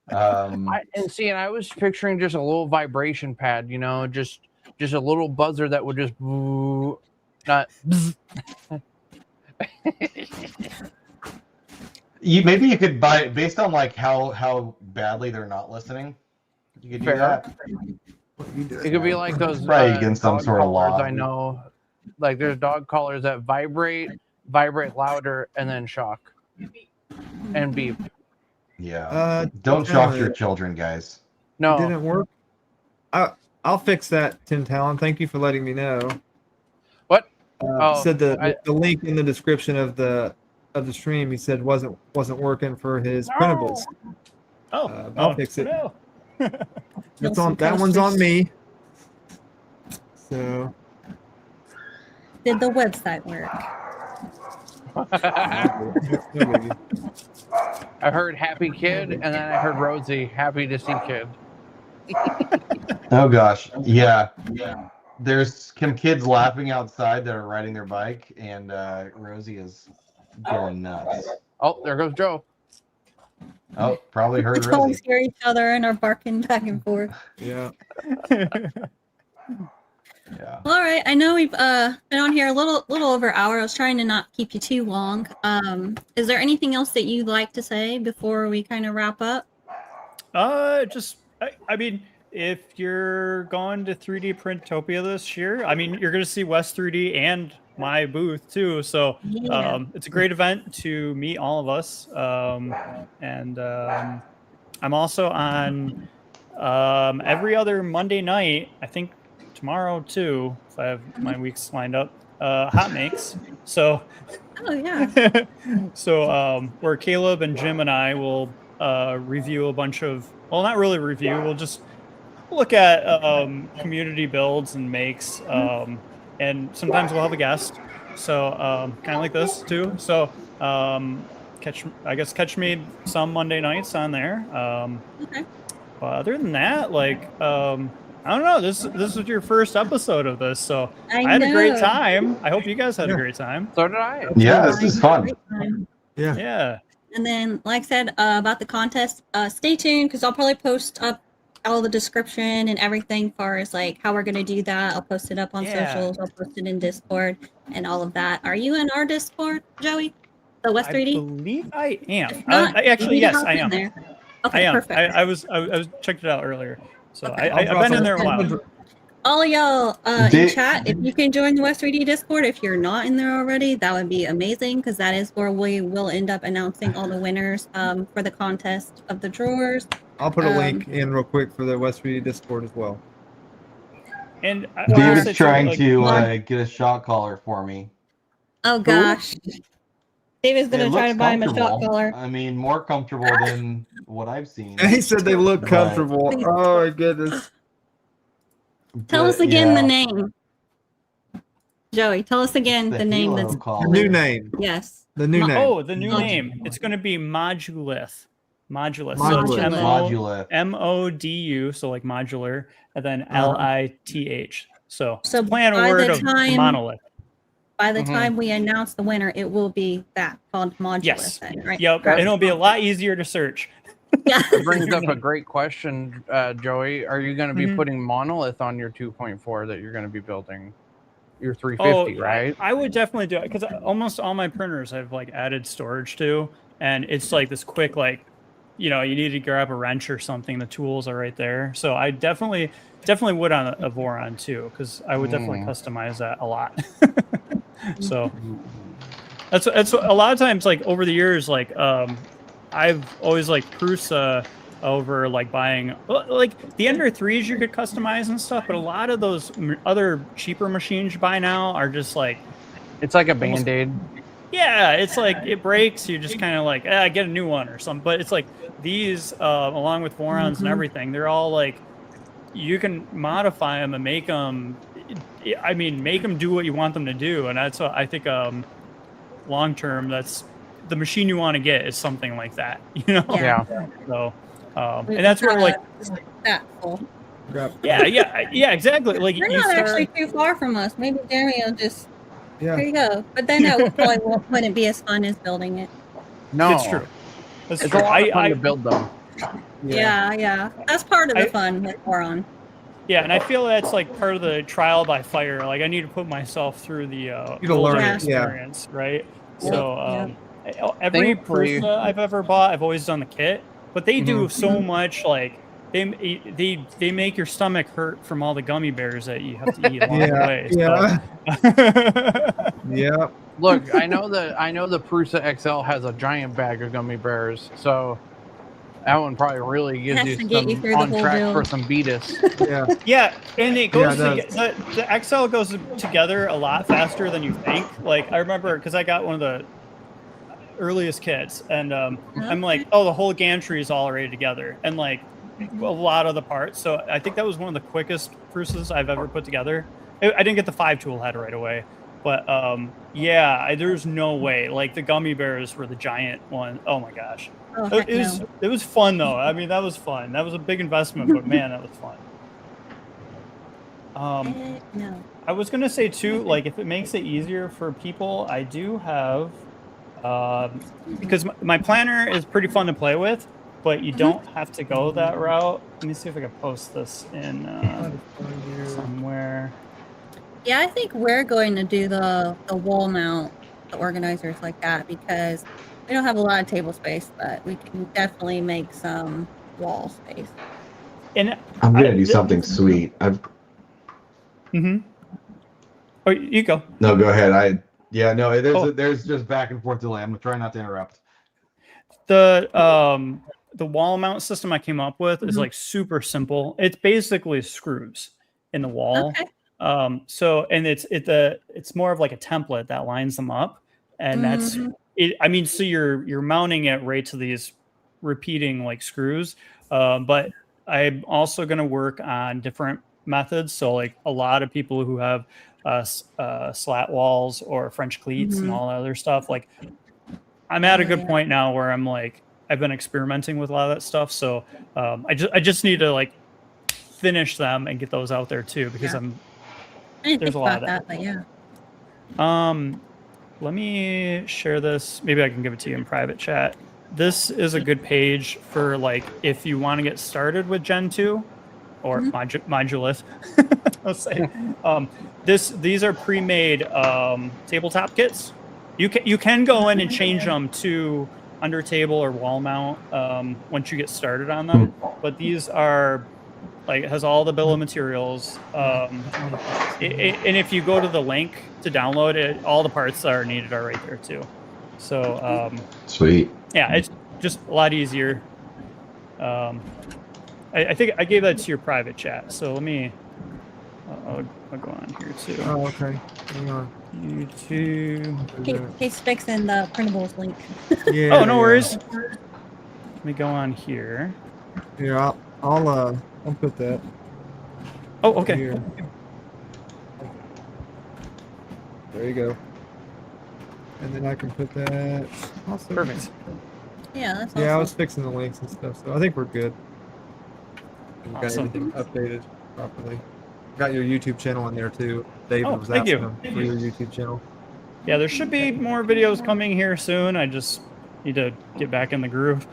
Speaker 5: And I was picturing just a little vibration pad, just a little buzzer that would just not.
Speaker 2: Maybe you could buy it based on like how badly they're not listening. You could do that.
Speaker 5: It could be like those
Speaker 2: Probably against some
Speaker 5: dog
Speaker 2: sort of
Speaker 5: collars
Speaker 2: law.
Speaker 5: I know, like there's dog collars that vibrate louder, and then shock and beep.
Speaker 2: Yeah. Don't shock your children, guys.
Speaker 5: No,
Speaker 1: It didn't work. I'll fix that, Tim Talon. Thank you for letting me know.
Speaker 5: What?
Speaker 1: Said the link in the description of the stream. He said wasn't working for his printables. I'll fix it.
Speaker 4: No.
Speaker 1: That's on. That one's on me. So.
Speaker 3: Did the website work?
Speaker 5: I heard happy kid, and then I heard Rosie happy to see kid.
Speaker 2: Oh gosh, yeah. There's some kids laughing outside that are riding their bike, and Rosie is going nuts.
Speaker 5: Oh, there goes Joe.
Speaker 2: Oh, probably heard
Speaker 3: We all
Speaker 2: Rosie.
Speaker 3: hear each other and are barking back and forth.
Speaker 1: Yeah.
Speaker 2: Yeah.
Speaker 3: All right, I know we've been on here a little over an hour. I was trying to not keep you too long. Is there anything else that you'd like to say before we kind of wrap up?
Speaker 4: I mean, if you're going to 3D Printopia this year, I mean, you're going to see West 3D and my booth too. So it's a great event to meet all of us. And I'm also on every other Monday night, I think tomorrow too, if I have my weeks lined up, Hot Makes. So,
Speaker 3: Oh yeah.
Speaker 4: where Caleb and Jim and I will review a bunch of, well, not really review, we'll just look at community builds and makes, and sometimes we'll have a guest. So kind of like this too. So catch me some Monday nights on there.
Speaker 3: Okay.
Speaker 4: But other than that, like I don't know. This is your first episode of this, so I had a great time. I hope you guys had a great time.
Speaker 5: So did I.
Speaker 2: Yeah, this is fun.
Speaker 1: Yeah.
Speaker 4: Yeah.
Speaker 3: And then, like I said, about the contest, stay tuned because I'll probably post up all the description and everything as far as like how we're going to do that. I'll post it up on socials. I'll post it in Discord and all of that. Are you in our Discord, Joey? The West 3D?
Speaker 4: I believe I am.
Speaker 3: If not,
Speaker 4: Actually,
Speaker 3: you need to
Speaker 4: yes,
Speaker 3: hop
Speaker 4: I
Speaker 3: in
Speaker 4: am.
Speaker 3: there. Okay,
Speaker 4: I am.
Speaker 3: perfect.
Speaker 4: I was checked it out earlier, so
Speaker 3: Okay.
Speaker 4: I've been in there a while.
Speaker 3: All of y'all in chat, if you can join the West 3D Discord, if you're not in there already, that would be amazing because that is where we will end up announcing all the winners for the contest of the drawers.
Speaker 1: I'll put a link in real quick for the West 3D Discord as well.
Speaker 4: And
Speaker 2: David's trying to get a shot collar for me.
Speaker 3: Oh gosh. David's going
Speaker 2: It
Speaker 3: to try
Speaker 2: looks
Speaker 3: to buy him a shot
Speaker 2: comfortable.
Speaker 3: collar.
Speaker 2: I mean, more comfortable than what I've seen.
Speaker 1: He said they look
Speaker 2: Right.
Speaker 1: comfortable. Oh my goodness.
Speaker 3: Tell
Speaker 2: But,
Speaker 3: us again the
Speaker 2: yeah,
Speaker 3: name. Joey, tell us again the name.
Speaker 2: Halo
Speaker 3: That's
Speaker 2: collar.
Speaker 1: The new name.
Speaker 3: yes.
Speaker 1: The new name.
Speaker 4: Oh, the new
Speaker 3: Modulith.
Speaker 4: name. It's going to be Modulith. Modulith.
Speaker 1: Modulith.
Speaker 4: So it's
Speaker 2: Modulith.
Speaker 4: MODU, so like modular, and then
Speaker 1: Uh-huh.
Speaker 4: LITH. So
Speaker 3: So
Speaker 4: play on a
Speaker 3: by
Speaker 4: word
Speaker 3: the
Speaker 4: of
Speaker 3: time-
Speaker 4: monolith.
Speaker 3: By the
Speaker 5: Mhm.
Speaker 3: time we announce the winner, it will be that called Modulus.
Speaker 4: Yes.
Speaker 3: Then, right?
Speaker 4: Yep. And it'll be a lot easier to search.
Speaker 3: Yeah.
Speaker 5: That brings up a great question, Joey. Are you going to be
Speaker 4: Mhm.
Speaker 5: putting monolith on your 2.4 that you're going to be building? Your 350, right?
Speaker 4: I would definitely do it because almost all my printers I've like added storage to, and it's like this quick, like, you need to grab a wrench or something. The tools are right there. So I definitely would on a Voron too, because I would definitely customize that a lot. So that's a lot of times, like over the years, like I've always like Prusa over like buying like the Ender 3s you could customize and stuff, but a lot of those other cheaper machines you buy now are just like,
Speaker 5: It's like a band-aid.
Speaker 4: yeah, it's like it breaks, you just kind of like get a new one or something. But it's like these along with Vorons and everything, they're all like, you can modify them and make them do what you want them to do. And that's what I think long term, that's the machine you want to get, is something like that,
Speaker 5: Yeah.
Speaker 4: So and that's where like
Speaker 3: that full.
Speaker 4: yeah, exactly. Like
Speaker 3: You're
Speaker 4: you
Speaker 3: not
Speaker 4: start,
Speaker 3: actually too far from us. Maybe Jeremy will just
Speaker 1: Yeah.
Speaker 3: There you go. But then that probably wouldn't be as fun as building it.
Speaker 5: No,
Speaker 4: It's true. That's
Speaker 5: It's
Speaker 4: true.
Speaker 5: a lot of fun
Speaker 4: I
Speaker 5: to build them.
Speaker 3: Yeah. That's part of the
Speaker 4: I-
Speaker 3: fun with Boron.
Speaker 4: Yeah, and I feel that's like part of the trial by fire. Like I need to put myself through the
Speaker 1: You to learn
Speaker 4: building
Speaker 3: it,
Speaker 1: yeah.
Speaker 4: experience, right?
Speaker 3: Yep,
Speaker 4: So every
Speaker 5: Thankfully-
Speaker 4: Prusa I've ever bought, I've always done the kit, but they do so much. Like they make your stomach hurt from all the gummy bears that you have to eat along the way.
Speaker 1: Yeah.
Speaker 5: Look, I know the Prusa XL has a giant bag of gummy bears, so that one probably really gives
Speaker 3: Has
Speaker 5: you
Speaker 3: to get you
Speaker 5: some
Speaker 3: through the
Speaker 5: on
Speaker 3: whole
Speaker 5: track
Speaker 3: build.
Speaker 5: for some Beatus.
Speaker 1: Yeah.
Speaker 4: Yeah, and it goes
Speaker 1: Yeah,
Speaker 4: the XL goes together a lot faster than you think. Like I remember because I got one of the earliest kits, and I'm like, oh, the whole gantry is all already together, and like a lot of the parts. So I think that was one of the quickest Prusas I've ever put together. I didn't get the 5-tool head right away, but yeah, there's no way. Like the gummy bears were the giant one. Oh my gosh.
Speaker 3: Oh, heck no.
Speaker 4: It was fun though. I mean, that was fun. That was a big investment, but man, that was fun.
Speaker 3: No.
Speaker 4: I was gonna say too, like if it makes it easier for people, I do have because my planner is pretty fun to play with, but you don't have to go that route. Let me see if I can post this in somewhere.
Speaker 3: Yeah, I think we're going to do the wall mount, the organizers like that, because we don't have a lot of table space, but we can definitely make some wall space.
Speaker 4: And
Speaker 2: I'm gonna do something sweet.
Speaker 4: Oh, you go.
Speaker 2: No, go ahead. There's just back and forth delay. I'm gonna try not to interrupt.
Speaker 4: The wall mount system I came up with is like super simple. It's basically screws in the wall.
Speaker 3: Okay.
Speaker 4: So and it's more of like a template that lines them up, and that's it. I mean, so you're mounting it right to these repeating like screws. But I'm also going to work on different methods. So like a lot of people who have slat walls or French cleats and all that other stuff. Like I'm at a good point now where I'm like I've been experimenting with a lot of that stuff. So I just need to like finish them and get those out there too, because
Speaker 3: I didn't
Speaker 4: there's
Speaker 3: think
Speaker 4: a lot
Speaker 3: about
Speaker 4: of that.
Speaker 3: but yeah.
Speaker 4: Let me share this. Maybe I can give it to you in private chat. This is a good page for like if you want to get started with Gen 2 or Modulus. I'll say these are pre-made tabletop kits. You can go in and change them to under table or wall mount once you get started on them. But these are like it has all the bill of materials. And if you go to the link to download it, all the parts that are needed are right there too. So
Speaker 2: Sweet.
Speaker 4: yeah, it's just a lot easier. I think I gave that to your private chat. So let me. I'll go on here too.
Speaker 1: Oh, okay. Hang on.
Speaker 4: YouTube.
Speaker 3: He's fixing the printables link.
Speaker 1: Yeah.
Speaker 4: Oh, no worries. Let me go on here.
Speaker 1: Yeah, I'll put that.
Speaker 4: Oh, okay.
Speaker 1: Here. There you go. And then I can put that. Also.
Speaker 4: Perfect.
Speaker 3: Yeah, that's
Speaker 1: Yeah, I
Speaker 3: awesome.
Speaker 1: was fixing the links and stuff, so I think we're good. We've got
Speaker 4: Awesome.
Speaker 1: everything updated properly. Got your YouTube channel in there too. David
Speaker 4: Oh,
Speaker 1: was
Speaker 4: thank
Speaker 1: asking
Speaker 4: you.
Speaker 1: for your YouTube channel.
Speaker 4: Yeah, there should be more videos coming here soon. I just need to get back in the groove.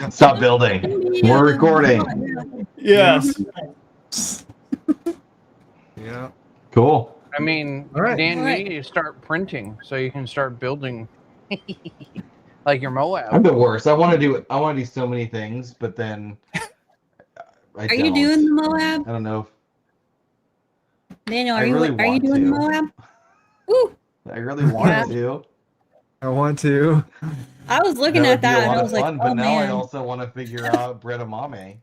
Speaker 2: Stop building. We're recording.
Speaker 4: Yes.
Speaker 1: Yeah.
Speaker 2: Cool.
Speaker 5: I mean,
Speaker 1: All right.
Speaker 5: Dan,
Speaker 3: All right.
Speaker 5: you need to start printing so you can start building like your Moab.
Speaker 2: I'm the worst. I want to do so many things, but then
Speaker 3: Are you doing the Moab?
Speaker 2: I don't know.
Speaker 3: Daniel,
Speaker 2: I
Speaker 3: are you
Speaker 2: really
Speaker 3: are you
Speaker 2: want
Speaker 3: doing the
Speaker 2: to.
Speaker 3: Moab? Woo!
Speaker 2: I really wanted to.
Speaker 1: I want to.
Speaker 3: I was looking
Speaker 2: That would
Speaker 3: at
Speaker 2: be a
Speaker 3: that and
Speaker 2: lot
Speaker 3: I
Speaker 2: of
Speaker 3: was like,
Speaker 2: fun,
Speaker 3: oh
Speaker 2: but now I
Speaker 3: man.
Speaker 2: also want to figure out bread amame.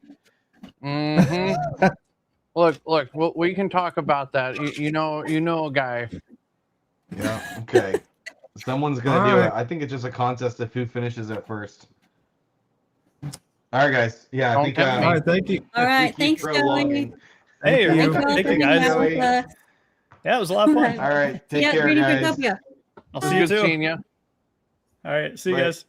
Speaker 5: Mm-hmm. Look. We can talk about that. You know a guy.
Speaker 2: Yeah. Okay. Someone's gonna
Speaker 1: All
Speaker 2: do
Speaker 1: right.
Speaker 2: it. I think it's just a contest of who finishes it first. All right, guys. Yeah, I
Speaker 5: Don't
Speaker 2: think.
Speaker 5: tempt me.
Speaker 1: All right, thank you.
Speaker 3: All right,
Speaker 2: we keep
Speaker 3: thanks, Joey.
Speaker 2: prolonging.
Speaker 4: Hey,
Speaker 1: Thank you.
Speaker 3: Thank you all
Speaker 4: thank
Speaker 3: for
Speaker 4: you
Speaker 3: hanging
Speaker 4: guys.
Speaker 3: out with
Speaker 2: Joey.
Speaker 3: us.
Speaker 4: Yeah, it was a lot of fun.
Speaker 2: All right. Take
Speaker 3: Yeah,
Speaker 2: care,
Speaker 3: Greedy
Speaker 2: guys.
Speaker 3: Utopia.
Speaker 4: I'll
Speaker 5: It was
Speaker 4: see you
Speaker 5: good
Speaker 4: too.
Speaker 5: seeing you.
Speaker 4: All right, see you
Speaker 2: Bye.
Speaker 4: guys.